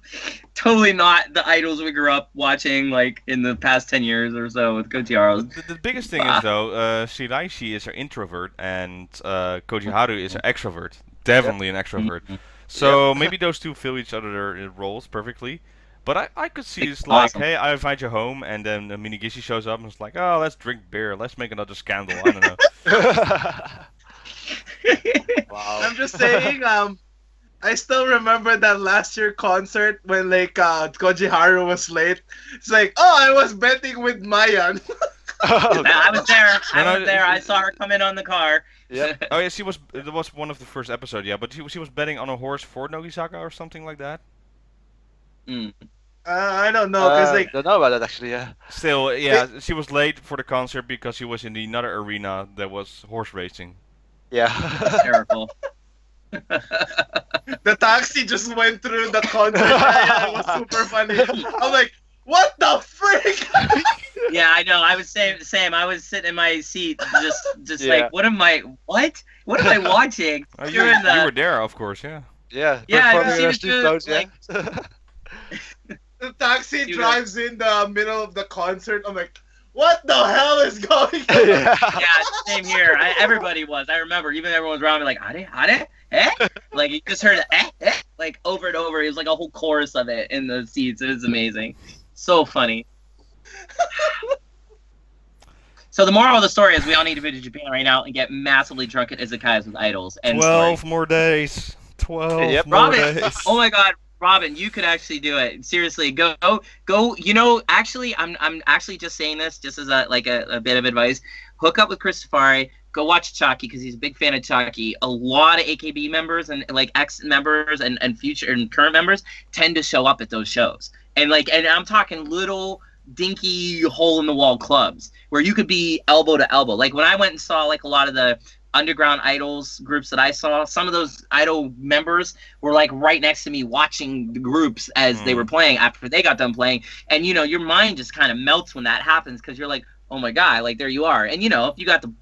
totally not the idols we grew up watching, like in the past 10 years or so with Kojiharu. The biggest thing is, though, Shiraishi is an introvert, and Kojiharu is an extrovert. Definitely an extrovert. Mhm. So maybe those two fill each other roles perfectly. But I could see it's Awesome. like, hey, I invite you home, and then Minigishi shows up and it's like, oh, let's drink beer, let's make another scandal. I don't know. Wow. I'm just saying, I still remember that last year concert when like Kojiharu was late. It's like, oh, I was betting with Mayan. I was there. No, I was there. I saw her come in on the car. Yep. Oh yeah, it was one of the first episodes, yeah. But she was betting on a horse for Nogisaka or something like that. Mm. I don't know, cause like don't know about that actually. Yeah. Still, yeah, she was late for the concert because she was in another arena that was horse racing. Yeah. Terrible. the taxi just went through the concert area. It was super funny. I'm like, what the frick? Yeah, I know. I was same. I was sitting in my seat, just Yeah. like, what am I watching? Oh, you During the- were there, of course, yeah. Yeah. Yeah, I performing see in the street dude, clothes, yeah. The taxi Dude. drives in the middle of the concert. I'm like, what the hell is going on? Yeah. Yeah, same here. Everybody was. I remember. Even everyone was around me like, "Are, eh?" Like you just heard eh, like over and over. It was like a whole chorus of it in the seats. It was amazing. So funny. So the moral of the story is we all need to go to Japan right now and get massively drunk at izakayas with idols. And 12 more days. 12 Yep. more Robin, days. oh my God, Robin, you could actually do it. Seriously, go. You know, actually, I'm actually just saying this just as a bit of advice. Hook up with Christopher. Go watch Chaki because he's a big fan of Chaki. A lot of AKB members and like ex-members and future and current members tend to show up at those shows. And I'm talking little dinky hole in the wall clubs where you could be elbow to elbow. Like when I went and saw like a lot of the underground idols groups that I saw, some of those idol members were like right next to me watching the groups as they were playing after they got done playing. And you know, your mind just kind of melts when that happens because you're like, oh my God, like there you are. And you know, if you got the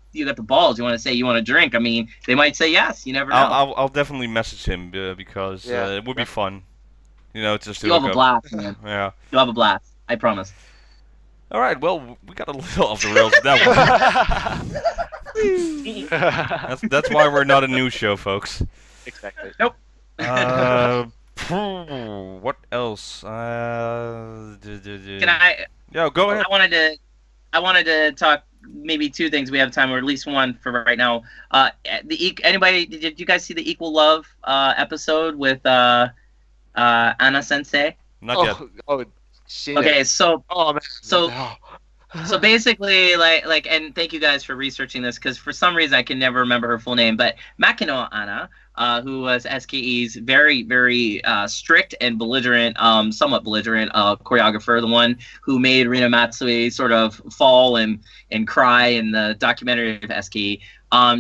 balls, you want to say you want to drink, I mean, they might say yes. You never know. I'll definitely message him because Yeah. it would be fun. You know, just to You'll have hook a up. blast, man. Yeah. You'll have a blast. I promise. All right. Well, we got a little off the rails with that one. That's why we're not a news show, folks. Exactly. Nope. What else? Can I? Yeah, go ahead. I wanted to talk maybe two things. We have time, or at least one for right now. Anybody? Did you guys see the Equal Love episode with Anna Sensei? Not yet. Oh, seen Okay, it. so Oh man. so No. so basically, and thank you guys for researching this because for some reason I can never remember her full name, but Makino Anna, who was SKE's very, very strict and belligerent, somewhat belligerent choreographer, the one who made Rina Matsui sort of fall and cry in the documentary of SKE.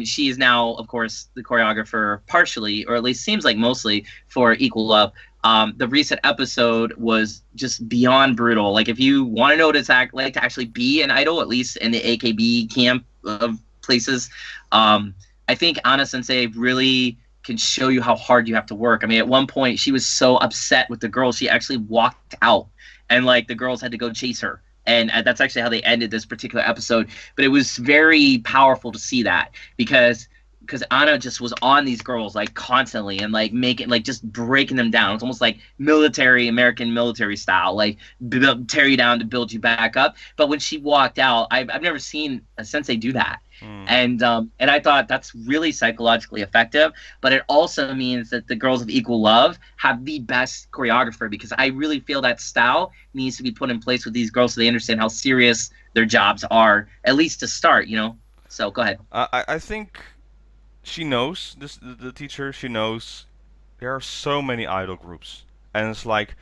She is now, of course, the choreographer partially, or at least seems like mostly, for Equal Love. The recent episode was just beyond brutal. Like, if you want to know what it's like to actually be an idol, at least in the AKB camp of places, I think Anna Sensei really can show you how hard you have to work. I mean, at one point, she was so upset with the girls, she actually walked out, and like the girls had to go chase her. And that's actually how they ended this particular episode. But it was very powerful to see that because Anna just was on these girls like constantly and like making like just breaking them down. It's almost like American military style, like tear you down to build you back up. But when she walked out, I've never seen a sensei do that. And I thought that's really psychologically effective, but it also means that the girls of Equal Love have the best choreographer because I really feel that style needs to be put in place with these girls so they understand how serious their jobs are, at least to start, you know? So go ahead. I think she knows the teacher. She knows there are so many idol groups, and it's like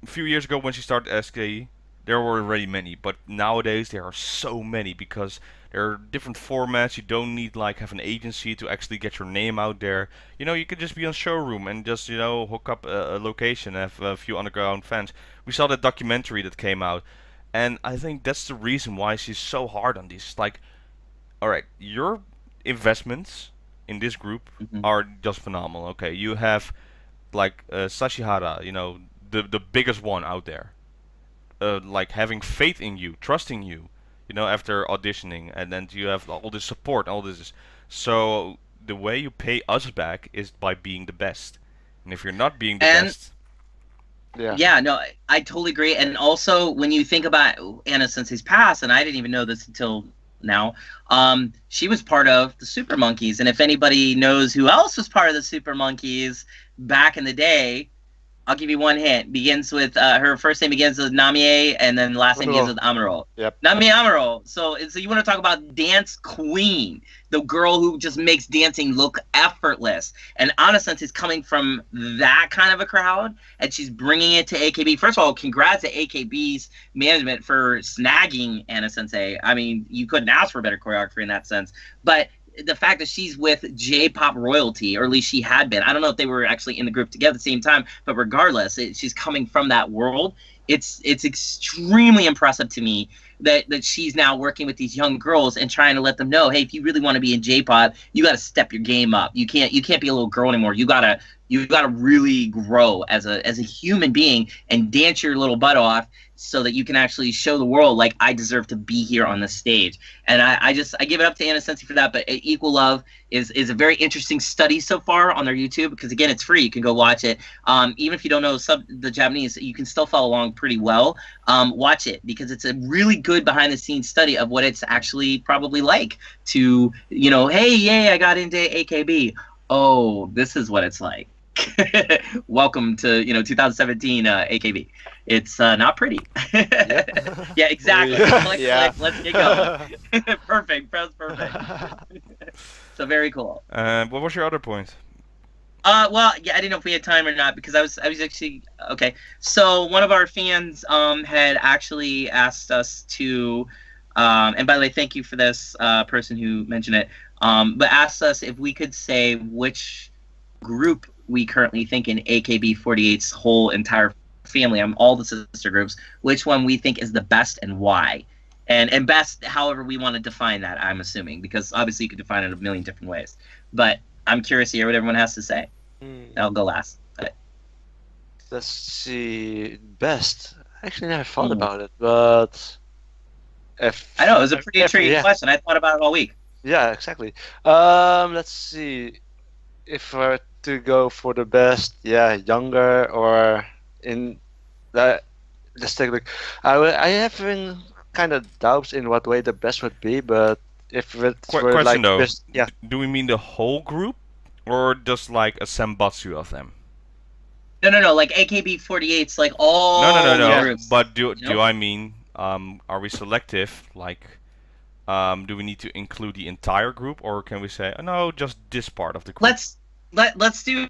a few years ago when she started SKE, there were already many, but nowadays there are so many because there are different formats. You don't need like have an agency to actually get your name out there. You know, you could just be on showroom and just hook up a location, have a few underground fans. We saw that documentary that came out, and I think that's the reason why she's so hard on these. Like, all right, your investments in this group are just phenomenal. Okay, you have like Sashihara, the biggest one out there, like having faith in you, trusting you, after auditioning, and then you have all this support, all this. So the way you pay us back is by being the best, and if you're not being the best, yeah, no, I totally agree. And also, when you think about Anna Sensei's past, and I didn't even know this until now, she was part of the Super Monkeys, and if anybody knows who else was part of the Super Monkeys back in the day, I'll give you one hint. Begins with her first name begins with Namie, and then last name begins with Amuro. Yep. Namie Amuro. So you want to talk about dance queen, the girl who just makes dancing look effortless. And Anna Sensei is coming from that kind of a crowd, and she's bringing it to AKB. First of all, congrats to AKB's management for snagging Anna Sensei. I mean, you couldn't ask for better choreography in that sense. But the fact that she's with J-pop royalty, or at least she had been. I don't know if they were actually in the group together at the same time, but regardless, she's coming from that world. It's extremely impressive to me that she's now working with these young girls and trying to let them know, hey, if you really want to be in J-pop, you got to step your game up. You can't be a little girl anymore. You gotta really grow as a human being and dance your little butt off so that you can actually show the world, like, I deserve to be here on this stage. And I give it up to Anna Sensei for that. But Equal Love is a very interesting study so far on their YouTube because, again, it's free. You can go watch it. Even if you don't know the Japanese, you can still follow along pretty well. Watch it because it's a really good behind-the-scenes study of what it's actually probably like to, hey, yay, I got into AKB. Oh, this is what it's like. Welcome to 2017 AKB. It's not pretty. Yeah, exactly. Let's get going. Perfect. So very cool. What was your other point? Well, yeah, I didn't know if we had time or not because I was actually okay. So one of our fans had actually asked us to, and by the way, thank you for this person who mentioned it. But asked us if we could say which group we currently think in AKB48's whole entire family, all the sister groups, which one we think is the best and why. And best, however we want to define that, I'm assuming, because obviously you could define it a million different ways. But I'm curious to hear what everyone has to say. I'll go last. Let's see. Best. I actually never thought about it, but I know, it was a pretty intriguing question. I thought about it all week. Yeah, exactly. Let's see. If we're to go for the best, yeah, younger or in the just take like I have been kind of doubts in what way the best would be, but if it's for Question like though, best, yeah, do we mean the whole group or just like a senbatsu of them? No. Like AKB48's like No, no, no, all the yeah. no. groups. But do Nope. I mean are we selective? Like, do we need to include the entire group, or can we say, oh, no, just this part of the group? Let's do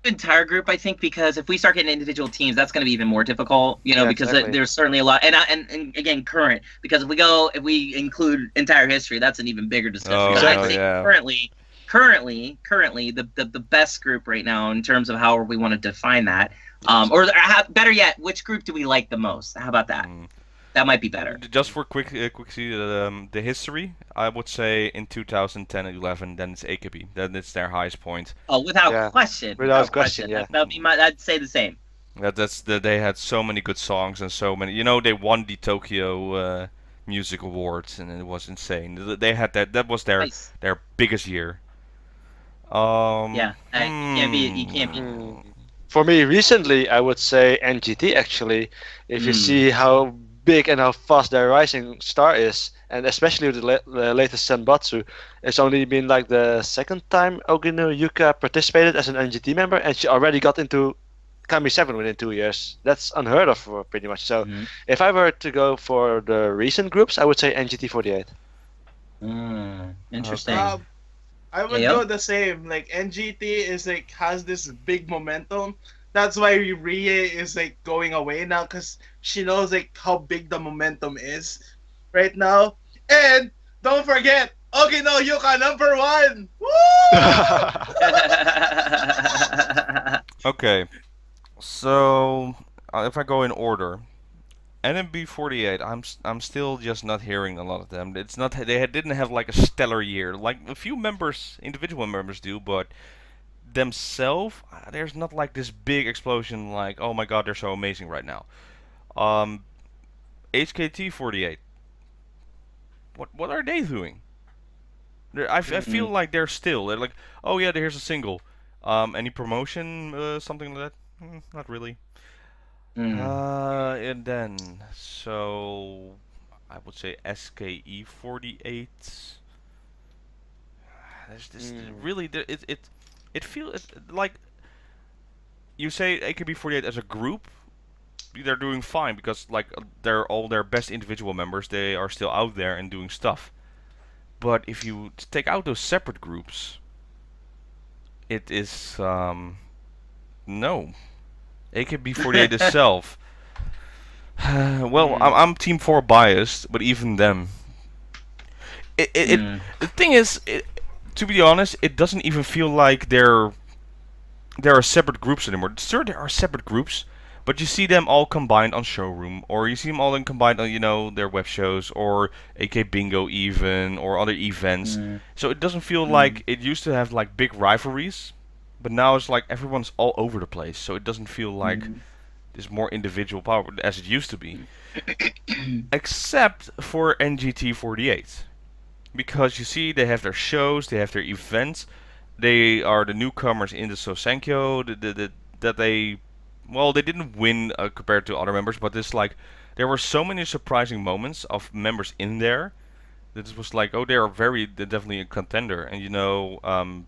entire group, I think, because if we start getting individual teams, that's going to be even more difficult, Yeah, because exactly. there's certainly a lot, and again, current, because if we include entire history, that's an even bigger discussion. Oh, But Exactly. I think yeah. currently, the best group right now in terms of how we want to define that, better yet, which group do we like the most? How about that? Mm. That might be better. Just for quick see the history, I would say in 2010 and 11, then it's AKB. Then it's their highest point. Oh, without Yeah. question. Without question, yeah. That'd be I'd say the same. They had so many good songs and so many. They won the Tokyo Music Awards and it was insane. They had that. That was Nice. their biggest year. Yeah, you can't be. Mm. For me, recently, I would say NGT actually. If you see how big and how fast their rising star is, and especially with the latest Senbatsu, it's only been like the second time Ogino Yuka participated as an NGT member, and she already got into Kami 7 within 2 years. That's unheard of, pretty much. So, if I were to go for the recent groups, I would say NGT48. Interesting. I would Yeah. go the same. Like NGT is like has this big momentum. That's why Rie is like going away now because she knows like how big the momentum is right now. And don't forget, Ogino Yuka #1. Woo! Okay, so if I go in order, NMB48, I'm still just not hearing a lot of them. It's not didn't have like a stellar year. Like a few members, individual members do, but themselves, there's not like this big explosion. Like, oh my god, they're so amazing right now. HKT48, what are they doing? I feel like they're like, oh yeah, here's a single. Any promotion, something like that? Not really. And then, so I would say SKE48. There's this really it feels like you say AKB48 as a group. They're doing fine because like they're all their best individual members. They are still out there and doing stuff. But if you take out those separate groups, it is no AKB48 itself. Well, I'm Team 4 biased, but even them. The thing is, to be honest, it doesn't even feel like there are separate groups anymore. Sure, there are separate groups, but you see them all combined on Showroom, or you see them all combined on their web shows, or AK Bingo even, or other events. So it doesn't feel like it used to have like big rivalries, but now it's like everyone's all over the place. So it doesn't feel like there's more individual power as it used to be, except for NGT48. Because you see, they have their shows, they have their events. They are the newcomers in the Sosenkyo. That they didn't win compared to other members, but it's like there were so many surprising moments of members in there that it was like, oh, they're definitely a contender. And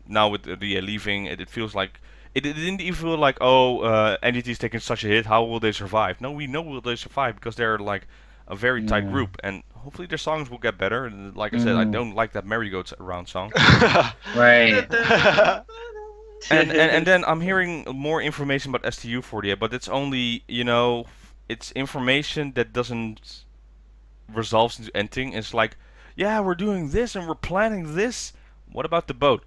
now with the leaving, it feels like it didn't even feel like, oh, NGT's taking such a hit. How will they survive? No, we know will they survive because they're like a very tight group, and hopefully their songs will get better. And like I said, I don't like that merry-go-round song. Right. and then I'm hearing more information about STU48, but it's only it's information that doesn't resolve into anything. It's like, yeah, we're doing this and we're planning this. What about the boat?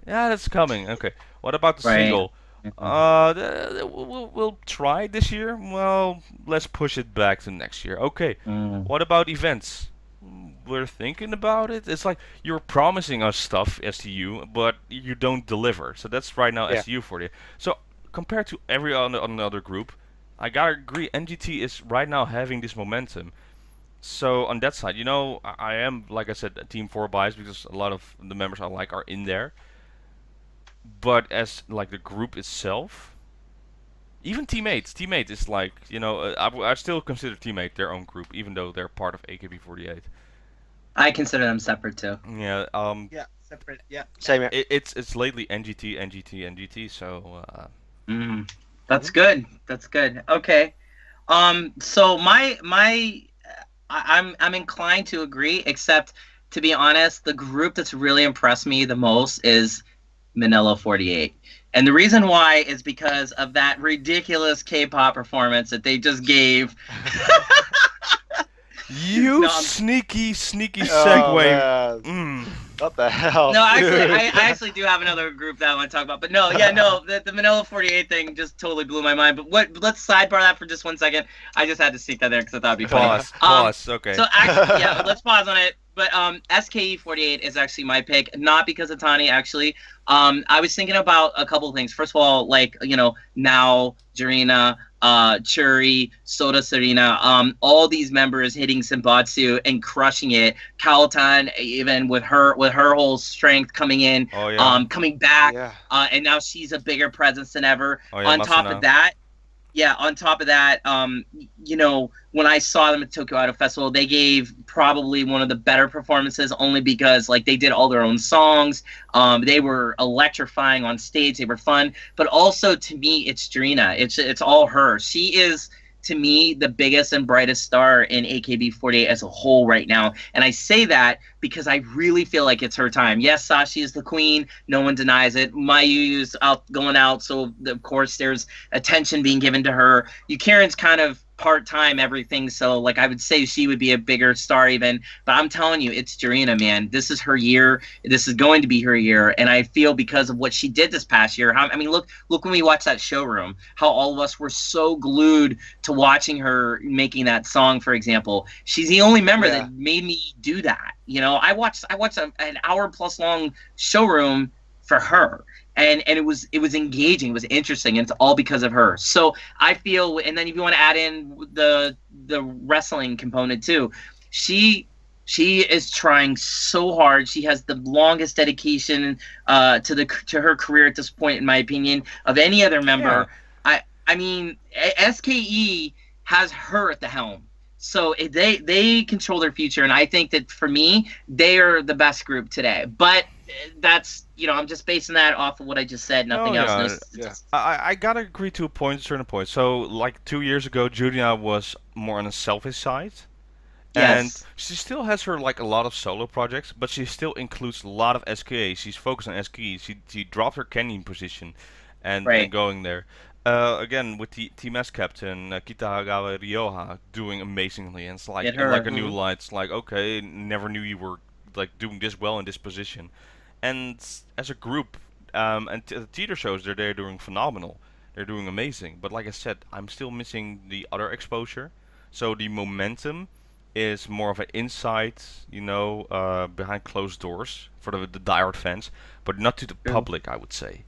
Yeah, that's coming. Okay. What about the Right. single? We'll try this year. Well, let's push it back to next year. Okay. What about events? We're thinking about it. It's like you're promising us stuff, STU, but you don't deliver. So that's right now Yeah. STU for you. So compared to every other group, I gotta agree. NGT is right now having this momentum. So on that side, I am, like I said, a Team 4 bias because a lot of the members I like are in there. but as like the group itself, even teammate is like, I still consider teammate their own group, even though they're part of AKB48. I consider them separate too. Yeah, Yeah, separate. Yeah. Same here. it's lately NGT, so Mm, that's good. That's good. Okay. So I'm inclined to agree, except to be honest, the group that's really impressed me the most is Manila 48. And the reason why is because of that ridiculous K-pop performance that they just gave. you No, I'm- sneaky Oh, segue. man. What the hell? No, actually, dude? I actually do have another group that I want to talk about. But no, yeah, no, the Manila 48 thing just totally blew my mind. But let's sidebar that for just 1 second. I just had to sneak that there because I thought it'd be funny. Pause. Okay. So actually, yeah, let's pause on it. But SKE48 is actually my pick, not because of Tani. Actually, I was thinking about a couple of things. First of all, like now Jarina, Churi, Soda Serena, all these members hitting Senbatsu and crushing it. Kaotan, even with her whole strength coming in, Oh yeah. coming back, Yeah. and now she's a bigger presence than ever. Oh, yeah, On top Masuna. of that, when I saw them at Tokyo Idol Festival, they gave probably one of the better performances, only because like they did all their own songs. They were electrifying on stage. They were fun, but also to me, it's Drina. It's all her. She is, to me, the biggest and brightest star in AKB48 as a whole right now. And I say that because I really feel like it's her time. Yes, Sashi is the queen. No one denies it. Mayu's going out, so of course there's attention being given to her. Yukarin's kind of part-time everything, so like I would say she would be a bigger star even, but I'm telling you, it's Jarina, man. This is her year. This is going to be her year, and I feel because of what she did this past year, look when we watched that showroom, how all of us were so glued to watching her making that song, for example. She's the only member that made me do that. I watched an hour plus long showroom for her. And it was engaging, it was interesting, and it's all because of her. So I feel, and then if you want to add in the wrestling component too, she is trying so hard. She has the longest dedication to her career at this point, in my opinion, of any other member. Yeah. I mean, SKE has her at the helm. So they control their future, and I think that for me, they are the best group today. But that's, I'm just basing that off of what I just said. Nothing else. Yeah. I gotta agree to a certain point. So like 2 years ago, Julia was more on the selfish side. And Yes. she still has her like a lot of solo projects, but she still includes a lot of SKA. She's focused on SKE. She dropped her Kenyan position and Right. going there. Again with the Team S captain Kitahara Rie doing amazingly, and it's like Get in her. like a new light. It's like, okay, never knew you were like doing this well in this position. And as a group, and the theater shows, they're doing phenomenal. They're doing amazing. But like I said, I'm still missing the other exposure. So the momentum is more of an insight, behind closed doors for the diehard fans, but not to the True. public, I would say.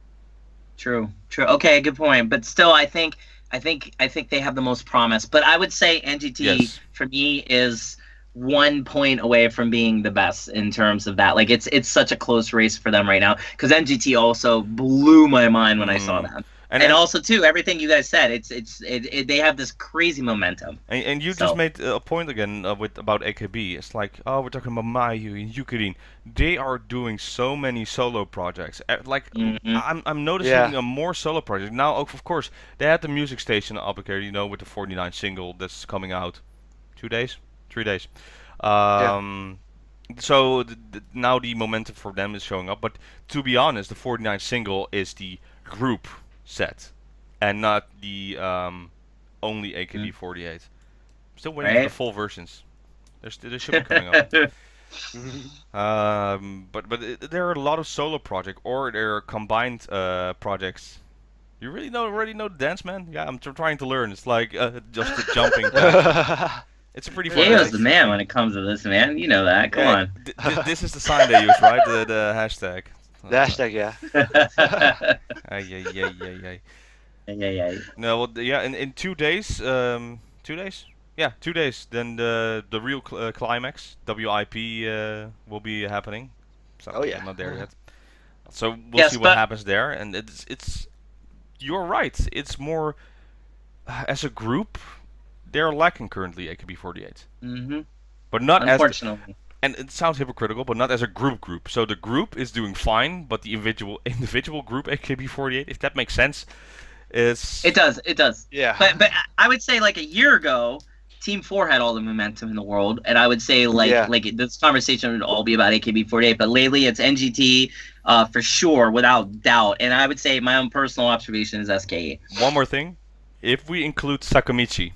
True. Okay, good point. But still, I think they have the most promise. But I would say NGT Yes. for me is 1 point away from being the best in terms of that. Like it's such a close race for them right now, because NGT also blew my mind when I saw them. And also too, everything you guys said, they have this crazy momentum. And you just made a point again about AKB. It's like, oh, we're talking about Mayu and Yukirin. They are doing so many solo projects. I'm noticing a more solo project now. Of course, they had the music station up here, with the 49 single that's coming out. 2 days, 3 days. So now the momentum for them is showing up. But to be honest, the 49 single is the group set, and not the only AKB48. Still waiting for the full versions. They should be coming up. But there are a lot of solo projects, or there are combined projects. You really already know the dance, man? Yeah, I'm trying to learn. It's like just the jumping back. It's a pretty fun. Yayo's the man when it comes to this, man. You know that. Come on. This is the sign they use, right? The hashtag. The hashtag, yeah. Yeah. No, well, yeah. In 2 days, 2 days. Yeah, 2 days. Then the real climax, WIP, will be happening. So Oh, yeah. I'm not there yet. So we'll Yes, see what but happens there. And it's you're right. It's more as a group, they're lacking currently AKB48, hmm but not as unfortunately, and it sounds hypocritical, but not as a group. So the group is doing fine, but the individual group AKB48, if that makes sense, is it does. It does. Yeah. But I would say like a year ago, Team 4 had all the momentum in the world, and I would say Yeah. like this conversation would all be about AKB48. But lately, it's NGT for sure, without doubt. And I would say my own personal observation is SKE. one more thing. If we include Sakamichi,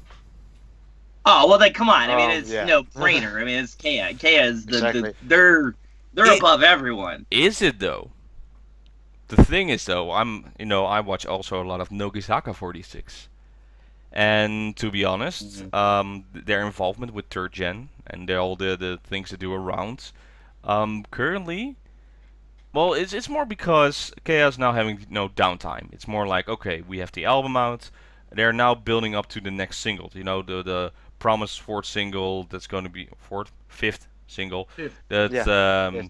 Oh well, then come on. I mean, it's Yeah. no brainer. I mean, it's Kea. Kea is Exactly. they're It- above everyone. is it though? The thing is though, I watch also a lot of Nogizaka 46. And to be honest, their involvement with third gen and all the things they do around, currently, well, it's more because Chaos now having no downtime. It's more like, okay, we have the album out. They're now building up to the next single. The promised fourth single that's going to be fifth single. Fifth. That Yeah.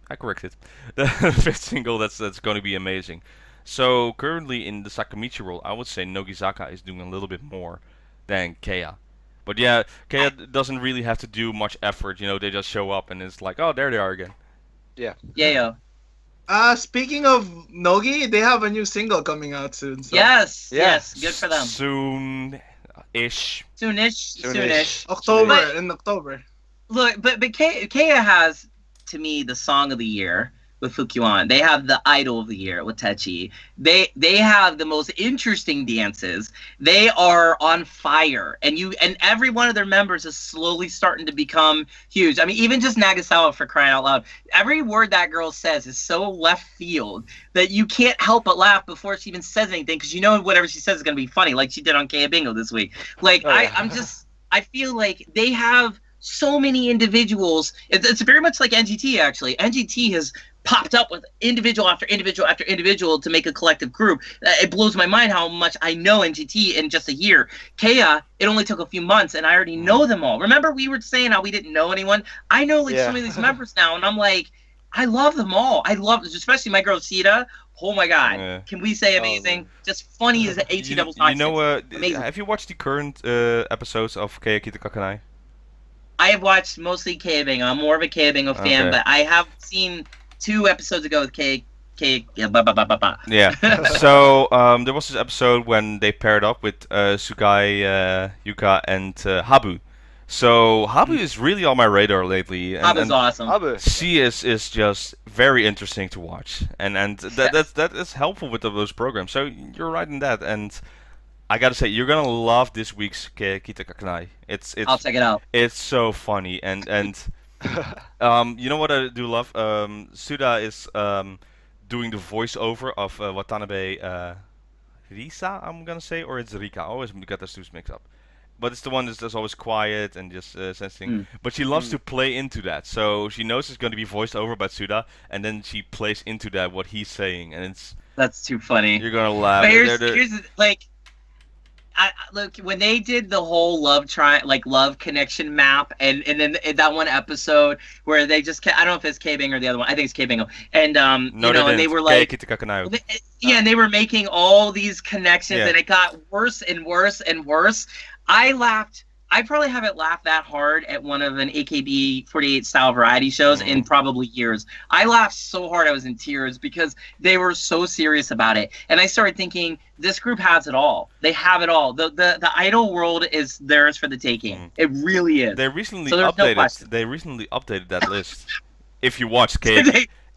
I corrected. The fifth single that's going to be amazing. So currently in the Sakamichi role, I would say Nogizaka is doing a little bit more than Kea. But yeah, Kea doesn't really have to do much effort. They just show up and it's like, oh, there they are again. Yeah, yeah. Speaking of Nogi, they have a new single coming out soon. So. Yes, Yeah. yes. Good for them. Soon-ish. Soonish. October, in October. Look, but Kea has, to me, the song of the year with Fukuan. They have the idol of the year with Techi. They have the most interesting dances. They are on fire, and every one of their members is slowly starting to become huge. I mean, even just Nagasawa, for crying out loud. Every word that girl says is so left field that you can't help but laugh before she even says anything, because whatever she says is going to be funny, like she did on Kea Bingo this week. Like, Oh, yeah. I feel like they have so many individuals. It's very much like NGT, actually. NGT has popped up with individual after individual after individual to make a collective group. It blows my mind how much I know NGT in just a year. Kea, it only took a few months, and I already know them all. Remember, we were saying how we didn't know anyone? I know so many of these members now, and I'm like, I love them all. I love, especially my girl Sita. Oh my god. Yeah. Can we say amazing? Just funny as the HE doubles amazing. Have you watched the current episodes of Kei Kitakakanai? I have watched mostly Kea Bingo. I'm more of a Kea Bingo fan, Okay. but I have seen 2 episodes ago with Yeah. So there was this episode when they paired up with Sugai, Yuka, and Habu. So Habu is really on my radar lately. Habu's awesome. Abu. She is just very interesting to watch, and that is helpful with those programs. So you're right in that, and I gotta say you're gonna love this week's Kita Kakanai. I'll check it out. It's so funny, and you know what I do love? Suda is doing the voiceover of Watanabe Risa, I'm gonna say, or it's Rika. I always get those two mixed up. But it's the one that's always quiet and just says things. But she loves to play into that. So she knows it's going to be voiced over by Suda, and then she plays into that what he's saying, and That's too funny. you're gonna laugh. But here's like, look, when they did the whole love connection map, and then in that one episode where they just I don't know if it's K-Bing or the other one. I think it's K-Bingo. And and they were like, and they were making all these connections, Yeah. and it got worse and worse and worse. I laughed. I probably haven't laughed that hard at one of an AKB48 style variety shows in probably years. I laughed so hard I was in tears because they were so serious about it. And I started thinking, this group has it all. They have it all. The idol world is theirs for the taking. It really is. They recently So there's no updated. question. They recently updated that list. If you watch K,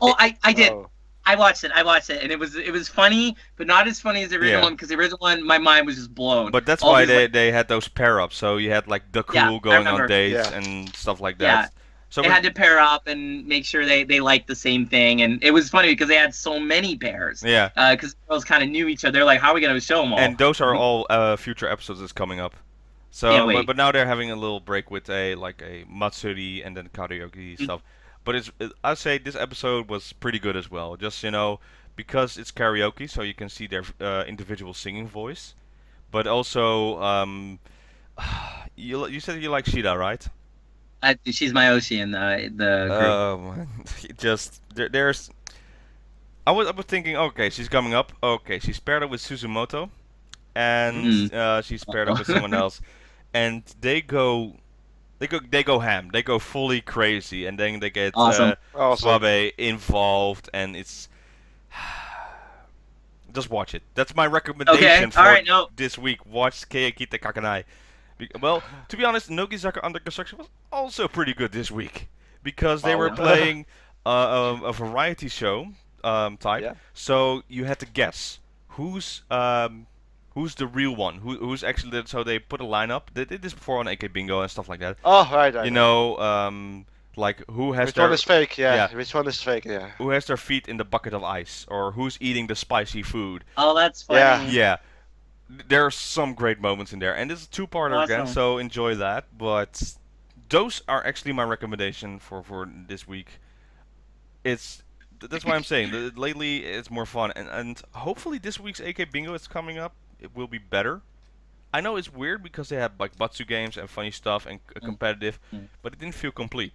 I did. Oh. I watched it, and it was funny, but not as funny as the original Yeah. one, because the original one, my mind was just blown. but that's All why these, they had those pair ups. So you had like the cool Yeah, I going on remember. dates Yeah. and stuff like Yeah. that. So they had to pair up and make sure they liked the same thing, and it was funny because they had so many pairs. yeah. Because girls kind of knew each other. They're like, how are we gonna show them all? And those are all future episodes that's coming up. So, Can't wait. but now they're having a little break with a Matsuri and then karaoke stuff. But I'd say this episode was pretty good as well. Just because it's karaoke, so you can see their individual singing voice. But also, you said you like Shida, right? She's my Oshi in the group. Just there's I was thinking, okay, she's coming up. Okay, she's paired up with Suzumoto, and Mm. she's paired up with someone else, and they go ham. They go fully crazy, and then they get Awesome. Awesome. Suabe involved, and it's just watch it. That's my recommendation Okay, for alright, no. this week. Watch Keikita Kakanai. Well, to be honest, Nogizaka Under Construction was also pretty good this week because they Oh, were yeah. playing a variety show type. Yeah. So you had to guess who's the real one, who's actually. So they put a lineup. They did this before on AK Bingo and stuff like that. Oh, right. You know, like who has Which their one is fake? Yeah. yeah. Which one is fake? Yeah. who has their feet in the bucket of ice, or who's eating the spicy food. Oh, that's funny. Yeah. Yeah, there are some great moments in there, and it's a two-parter again, Awesome. so enjoy that. But those are actually my recommendation for this week. That's why I'm saying that lately it's more fun, and hopefully this week's AK Bingo is coming up. It will be better. I know it's weird because they have like Batsu games and funny stuff and competitive, Mm. but it didn't feel complete.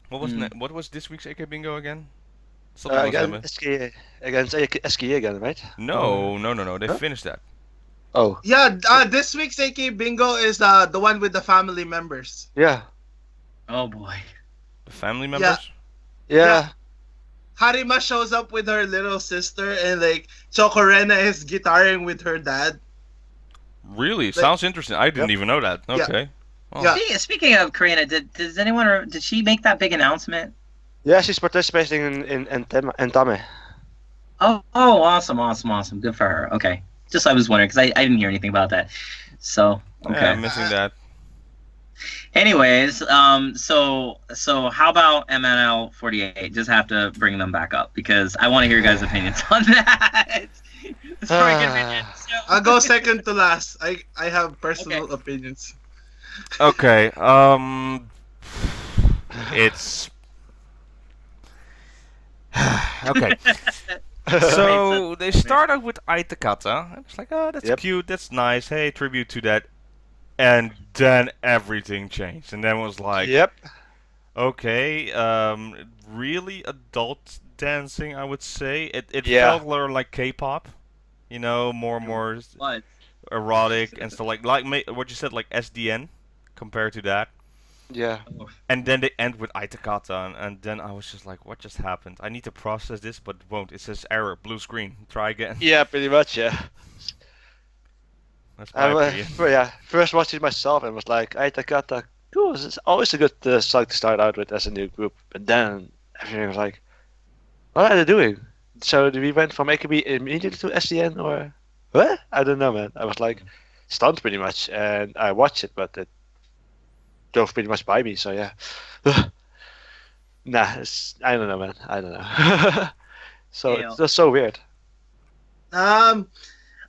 What was this week's AK Bingo again? Again, Emma. SKE against SKE again, right? No. They Huh? finished that. Oh, Yeah, this week's AK Bingo is the one with the family members. yeah, Oh boy. The family members. yeah. Harima shows up with her little sister, and like Chokorena is guitaring with her dad. Really? Sounds interesting. I didn't even know that. Yeah. Okay. Oh. Yeah. Speaking of Karina, does anyone did she make that big announcement? Yeah, she's participating in Entame. Oh, awesome. Good for her. Okay. Just I was wondering because I didn't hear anything about that. So okay. Yeah, I'm missing that. Anyways, so how about MNL 48? Just have to bring them back up because I want to hear your guys' opinions on that. It's for a convention show. I'll go second to last. I have personal opinions. Okay. It's okay. So they start out with Aitakata. It's like, oh, that's Yep. cute. That's nice. Hey, tribute to that. And then everything changed, and then it was like, Yep. okay, really adult dancing, I would say. It Yeah. felt more like K-pop, you know, more What? erotic and stuff like what you said, like SDN, compared to that. Yeah. And then they end with Aitakata, and then I was just like, what just happened? I need to process this, but it won't. It says error, blue screen. Try again. Yeah, pretty much. Yeah. That's my opinion. Yeah. First watched it myself and was like, Aitakata. Cool. It's always a good song to start out with as a new group. But then everything was like, what are they doing? So we went from AKB immediately to SDN or what? I don't know, man. I was like stunned pretty much, and I watched it, but it drove pretty much by me. So yeah. Nah, I don't know, man. I don't know. So Yeah. it's just so weird.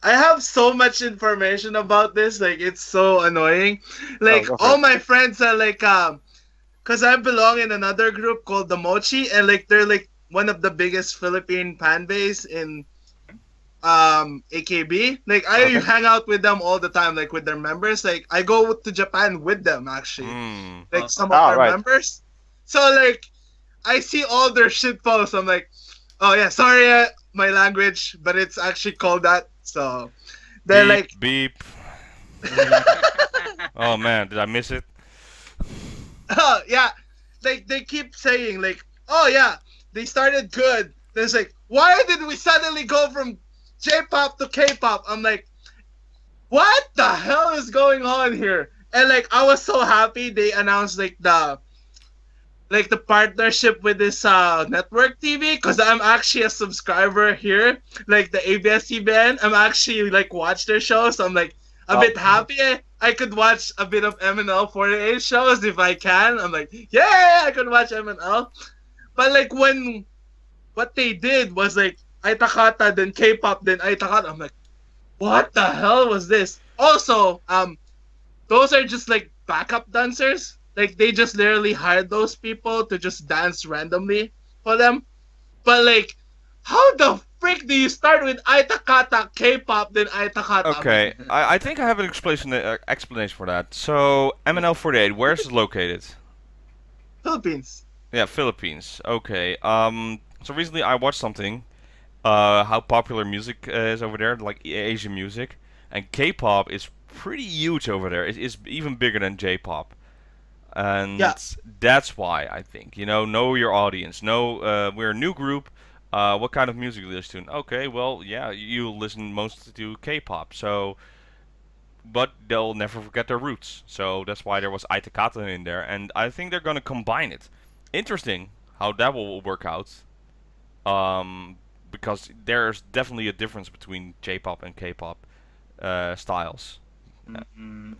I have so much information about this. Like, it's so annoying. Like, go for all it. my friends are like, cause I belong in another group called the Mochi, and like they're like one of the biggest Philippine fan base in AKB. Like, I Okay. hang out with them all the time, like with their members. Like, I go to Japan with them actually. Mm. Like some of Ah, their right. members. So like, I see all their shit posts. I'm like, oh yeah, sorry, my language, but it's actually called that. So they're like, Beep. Oh man, did I miss it? oh yeah, like they keep saying like, oh yeah, they started good. There's like, why did we suddenly go from J-pop to K-pop? I'm like, what the hell is going on here? And like, I was so happy they announced like the partnership with this network TV, because I'm actually a subscriber here, like the ABS-CBN. I'm actually like watch their shows, so I'm like a bit happy I could watch a bit of MNL 48 shows if I can. I'm like, yeah, I could watch MNL. But like when what they did was like Aitakata, then K-pop, then Aitakata, I'm like, what the hell was this? Also, those are just like backup dancers. Like they just literally hired those people to just dance randomly for them. But like, how the frick do you start with Aitakata K-pop then Aitakata? Okay, I think I have an explanation for that. So MNL48, where is it located? Philippines. Yeah, Philippines. Okay. So recently I watched something, how popular music is over there, like Asian music, and K-pop is pretty huge over there. It's even bigger than J-pop, and Yeah. that's why I think know your audience. Know we're a new group. What kind of music do you listen to? Okay, well, yeah, you listen most to K-pop, so but they'll never forget their roots. So that's why there was Aitakata in there, and I think they're gonna combine it. Interesting how that will work out. Because there's definitely a difference between J-pop and K-pop styles. Mm-hmm.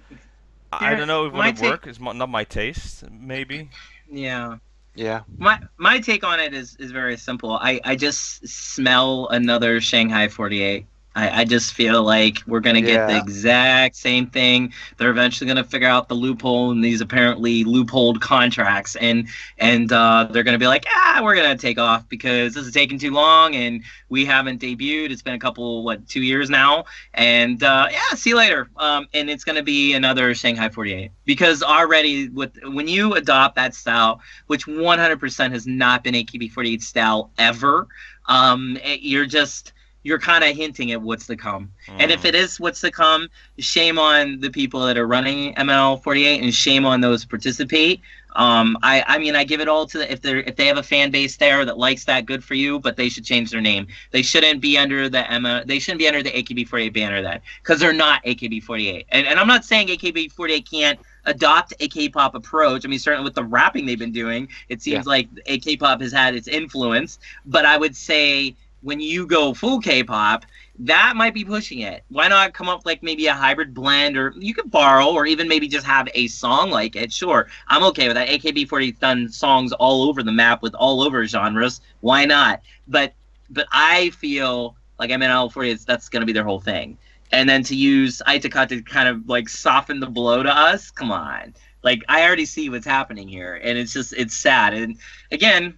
I don't know if it My would take, work. It's not my taste, maybe. yeah. Yeah. My take on it is very simple. I just smell another Shanghai 48. I just feel like we're gonna get the Yeah. exact same thing. They're eventually gonna figure out the loophole in these apparently loopholed contracts, and they're gonna be like, we're gonna take off because this is taking too long, and we haven't debuted. It's been a couple 2 years now, and see you later. And it's gonna be another Shanghai 48 because already when you adopt that style, which 100% has not been AKB48 style ever, you're kind of hinting at what's to come. And if it is what's to come, shame on the people that are running ML48 and shame on those who participate. I mean, I give it all to if they have a fan base there that likes that, good for you, but they should change their name. They shouldn't be under the they shouldn't be under the AKB48 banner then, because they're not AKB48. And I'm not saying AKB48 can't adopt a K-pop approach. I mean, certainly with the rapping they've been doing, it seems like a K-pop has had its influence. But I would say, when you go full K-pop, that might be pushing it. Why not come up like maybe a hybrid blend, or you could borrow, or even maybe just have a song like it. Sure, I'm okay with that. AKB48 done songs all over the map with all over genres. Why not? But I feel like MNL48, that's going to be their whole thing. And then to use Aitakata to kind of like soften the blow to us, come on. Like, I already see what's happening here, and it's sad. And again,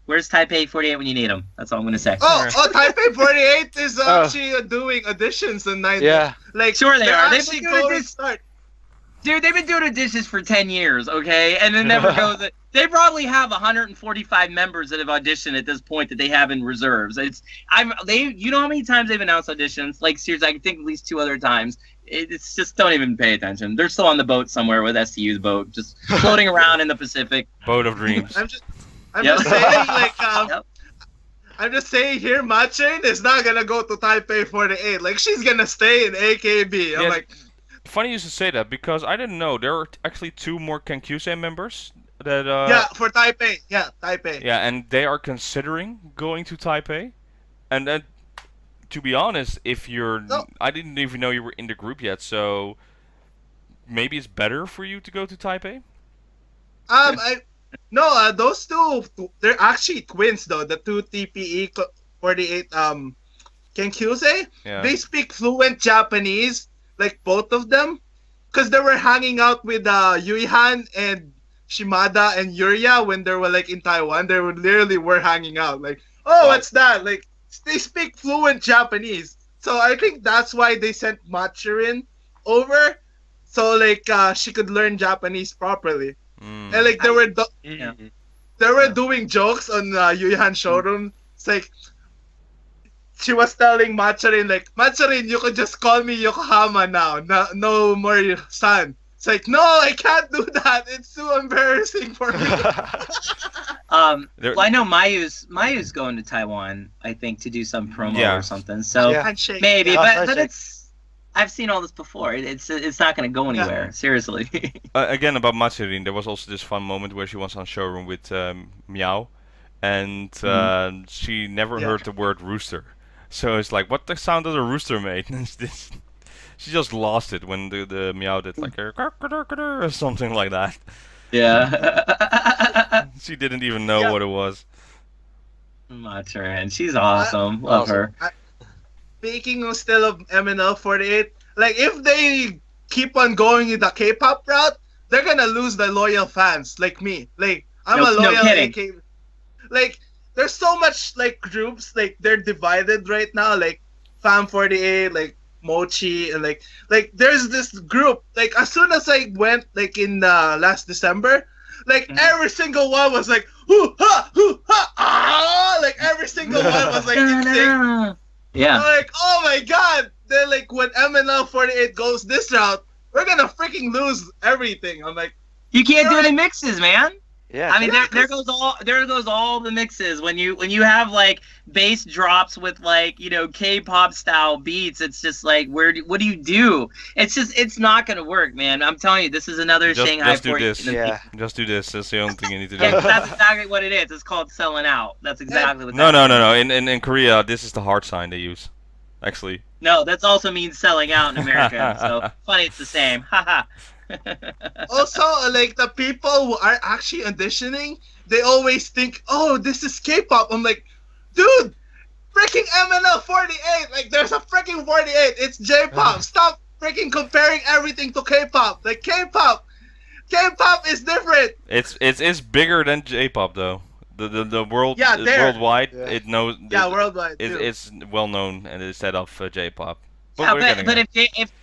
where's Taipei 48 when you need them? That's all I'm gonna say. Taipei 48 is actually doing auditions tonight. Yeah. Like, sure they are. Actually going to start. Dude, they've been doing auditions for 10 years, okay? And it never goes. They probably have 145 members that have auditioned at this point that they have in reserves. You know how many times they've announced auditions? Like, seriously, I can think at least 2 other times. It's just, don't even pay attention. They're still on the boat somewhere with SCU's boat, just floating around in the Pacific. Boat of dreams. I'm just saying, like, I'm just saying here, Machin is not gonna go to Taipei 48. Like, she's gonna stay in AKB. I'm like, funny you should say that, because I didn't know there are actually 2 more Kenkyusei members that. for Taipei. Yeah, Taipei. Yeah, and they are considering going to Taipei, and then, to be honest, I didn't even know you were in the group yet, so maybe it's better for you to go to Taipei. No, those two, they're actually twins though. The 2 TPE 48 Kenkyusei. Yeah. They speak fluent Japanese, like both of them, because they were hanging out with Yuihan and Shimada and Yuria when they were like in Taiwan. They literally were hanging out. Like, what's that? Like, they speak fluent Japanese. So I think that's why they sent Machirin over, so like she could learn Japanese properly. And like they were doing jokes on Yuihan showroom. It's like she was telling Machirin, like, Machirin, you could just call me Yokohama now. No more San. It's like, no, I can't do that. It's too embarrassing for me. Well, I know Mayu's going to Taiwan, I think, to do some promo or something. So Handshake. maybe, Yeah, but I've seen all this before. It's not going to go anywhere. Seriously. Again, about Machirin, there was also this fun moment where she was on showroom with Meow, and she never heard the word rooster. So it's like, what the sound does a rooster make? She just lost it when the Meow did like or something like that. Yeah. She didn't even know what it was. Machirin, she's awesome. Love her. Speaking of still of MNL48, like, if they keep on going in the K-pop route, they're gonna lose the loyal fans like me. Like, I'm a loyal AKB. Like, there's so much like groups, like they're divided right now. Like Fam48, like Mochi, and like there's this group. Like, as soon as I went like in last December, Like every single one was like hoo ha ah, like every single one was like in sync. Yeah. Like, oh my god! Then like when MNL48 goes this route, we're gonna freaking lose everything. I'm like, You can't do it in mixes, man. Yeah. I mean, there goes all the mixes when you have like bass drops with like K-pop style beats. It's just like what do you do? It's not gonna work, man. I'm telling you, this is another Shanghai. Just do this. Yeah. Just do this. That's the only thing you need to do. Yeah, that's exactly what it is. It's called selling out. That's exactly what. No. In Korea, this is the hard sign they use. Actually. No, that also means selling out in America. So funny, it's the same. Haha. also, like the people who are actually auditioning, they always think, "Oh, this is K-pop." I'm like, dude, freaking MNL48. Like, there's a freaking 48. It's J-pop. Stop freaking comparing everything to K-pop. Like K-pop is different. It's bigger than J-pop though. The world worldwide it knows. Yeah, worldwide. It's well known and instead of J-pop. But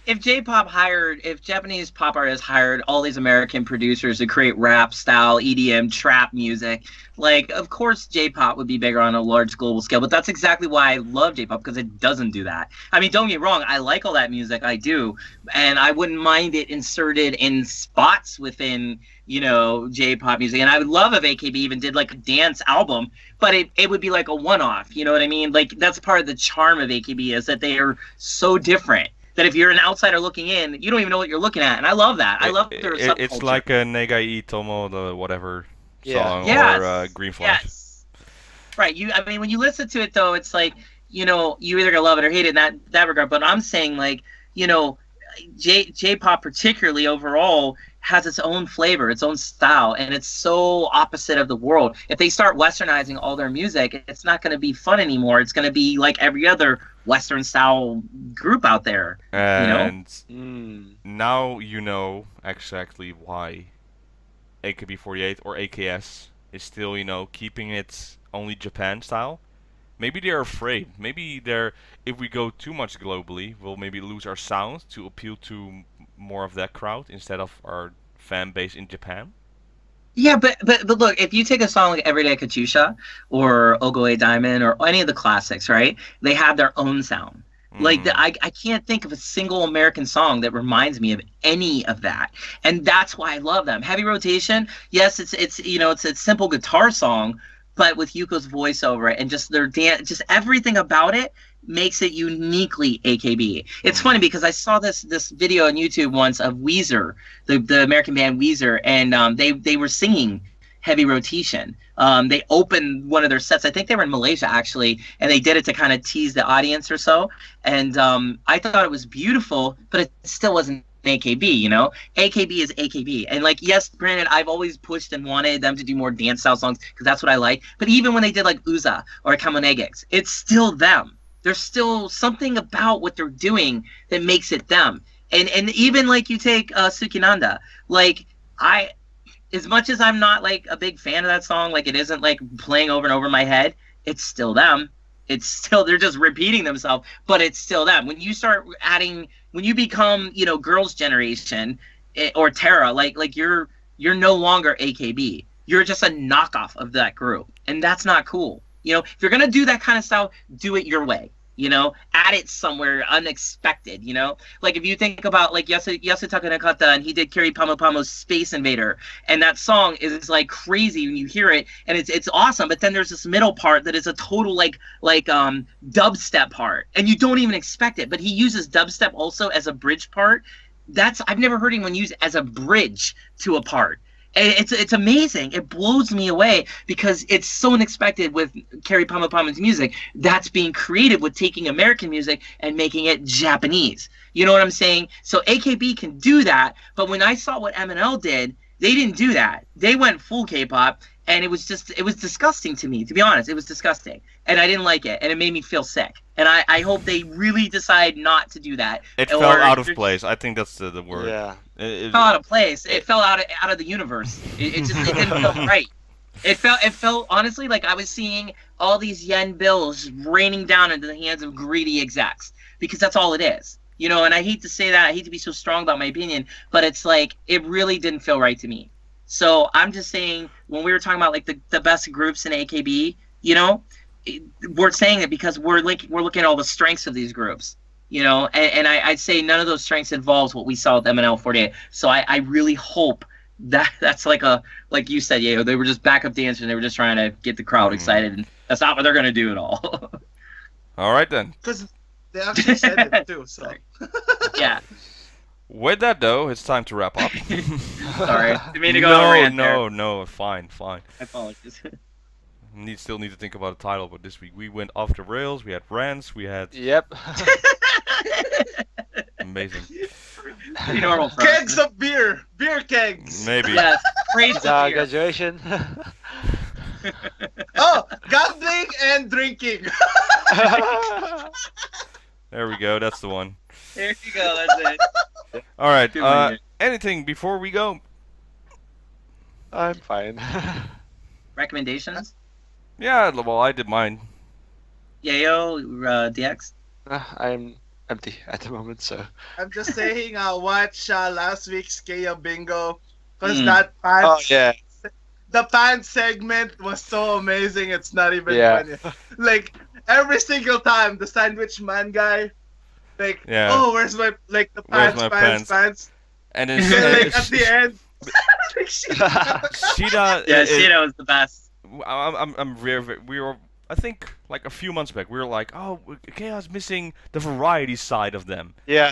if J-pop if Japanese pop artists hired all these American producers to create rap style EDM trap music, like of course J-pop would be bigger on a large global scale. But that's exactly why I love J-pop, because it doesn't do that. I mean, don't get me wrong, I like all that music, I do, and I wouldn't mind it inserted in spots within J-pop music, and I would love if AKB even did like a dance album, but it would be like a one-off, you know what I mean? Like that's part of the charm of AKB, is that they are so different that if you're an outsider looking in, you don't even know what you're looking at, and I love that. I love their subculture. It's like a Negai Tomo, the whatever song, or Green Flash. Yes. Right. I mean, when you listen to it though, it's like you either gonna love it or hate it in that regard. But I'm saying like J-pop particularly overall has its own flavor, its own style, and it's so opposite of the world. If they start westernizing all their music, it's not going to be fun anymore. It's going to be like every other Western style group out there. And now you know exactly why AKB48 or AKS is still, keeping it only Japan style. Maybe they're afraid. Maybe if we go too much globally, we'll maybe lose our sound to appeal to more of that crowd instead of our fan base in Japan. Yeah, but look, if you take a song like Everyday Katusha or Ogoe Diamond or any of the classics, right? They have their own sound. Like I can't think of a single American song that reminds me of any of that, and that's why I love them. Heavy Rotation, yes, it's a simple guitar song, but with Yuko's voice over it and just their dance, just everything about it makes it uniquely AKB. It's funny because I saw this video on YouTube once of Weezer, the American band Weezer, and they were singing Heavy Rotation. They opened one of their sets. I think they were in Malaysia actually, and they did it to kind of tease the audience or so. And I thought it was beautiful, but it still wasn't AKB, AKB is AKB. And like, yes, granted, I've always pushed and wanted them to do more dance style songs because that's what I like. But even when they did like Uza or Kamonegix, it's still them. There's still something about what they're doing that makes it them. And even like you take Sukinanda, like as much as I'm not like a big fan of that song, like it isn't like playing over and over in my head, it's still them. It's still, they're just repeating themselves, but it's still them. When you start adding, when you become, Girls' Generation or Terra, like you're no longer AKB. You're just a knockoff of that group, and that's not cool. If you're gonna do that kind of style, do it your way. Add it somewhere unexpected. Like if you think about like Yasutaka Nakata, and he did Kiri Pamo Pamo's Space Invader, and that song is like crazy when you hear it, and it's awesome. But then there's this middle part that is a total like dubstep part, and you don't even expect it. But he uses dubstep also as a bridge part. I've never heard anyone use it as a bridge to a part. It's amazing. It blows me away because it's so unexpected with Kari Pamo Pamo's music. That's being creative with taking American music and making it Japanese. You know what I'm saying? So AKB can do that, but when I saw what MNL did, they didn't do that. They went full K-pop, and it was disgusting to me, to be honest. It was disgusting, and I didn't like it, and it made me feel sick. And I hope they really decide not to do that. It fell out of place. I think that's the word. Yeah. It fell out of place. It fell out of the universe. It didn't feel right. It felt honestly like I was seeing all these yen bills raining down into the hands of greedy execs, because that's all it is. And I hate to say that. I hate to be so strong about my opinion, but it's like it really didn't feel right to me. So I'm just saying, when we were talking about like the best groups in AKB, we're saying it because we're looking at all the strengths of these groups, and I'd say none of those strengths involves what we saw with MNL48. So I really hope that's like you said, they were just backup dancers and they were just trying to get the crowd excited, and that's not what they're gonna do at all. All right then. Because they actually said it too. So Yeah. With that though, it's time to wrap up. Sorry, didn't mean to go on a rant there. No, fine. I apologize. Still need to think about a title, but this week we went off the rails. We had rants. We had Yep. amazing. Pretty normal for kegs us. of beer kegs. Maybe. Yes, praise the beer. Graduation. Oh, gambling and drinking. There we go. That's the one. There you go. That's it. All right. Good one, Anything before we go? I'm fine. Recommendations? Yeah. Well, I did mine. Yayo, DX. I'm empty at the moment, so. I'm just saying, watch last week's Kea Bingo, because Mm. that Oh yeah. the fan segment was so amazing. It's not even Yeah. funny. Like every single time, the sandwich man guy, like, Yeah. oh, where's my the Where's pants, my pants. And And then like at the end, like, Shida. Yeah, Shida was the best. We were. I think like a few months back, we were like, oh, Chaos missing the variety side of them. Yeah.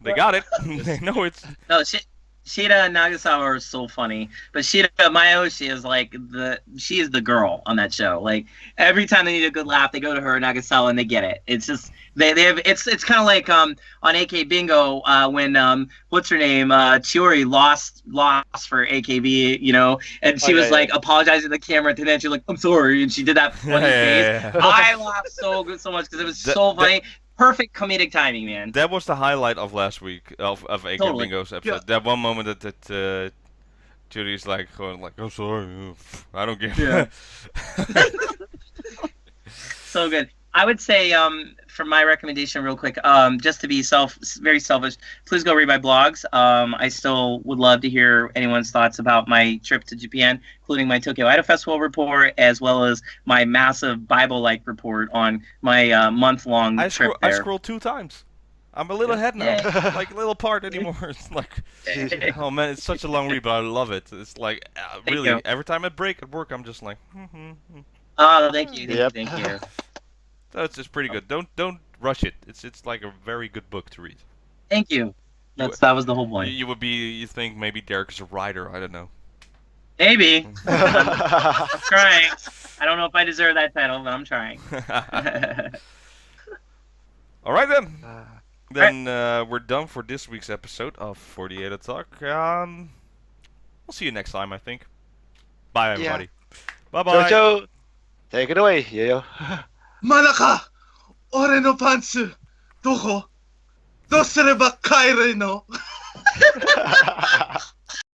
They got it. They know it's. No, Shida and Nagasawa are so funny, but Shida Mayoshi is like she is the girl on that show. Like every time they need a good laugh, they go to her Nagasawa and they get it. It's just they have it's kind of like on AK Bingo when what's her name Chiori lost for AKB, and she was like apologizing to the camera, and then she's like, I'm sorry, and she did that funny face. Yeah. I laughed so much because it was so funny. Perfect comedic timing, man. That was the highlight of last week of AK Totally. Bingo's episode. Yeah. That one moment that Judy's like going like, I'm sorry, I don't get. Yeah. So good. I would say, for my recommendation, real quick, just to be very selfish, please go read my blogs. I still would love to hear anyone's thoughts about my trip to Japan, including my Tokyo Idol Festival report, as well as my massive Bible-like report on my month-long trip I there. scrolled 2 times. I'm a little ahead now. Yeah. Like a little part anymore. It's like, oh man, it's such a long read, but I love it. It's like really you. every time I break at work, I'm just like, Oh, thank you. Yep. Thank you. So it's pretty good. Don't rush it. It's like a very good book to read. Thank you. That was the whole point. You think maybe Derek is a writer? I don't know. Maybe. I'm trying. I don't know if I deserve that title, but I'm trying. All right then. Then we're done for this week's episode of 48 Talk. We'll see you next time, I think. Bye, everybody. Bye bye. Jojo, take it away, Yayo. Manaka, ore no pants, doko? どうすれば帰れるの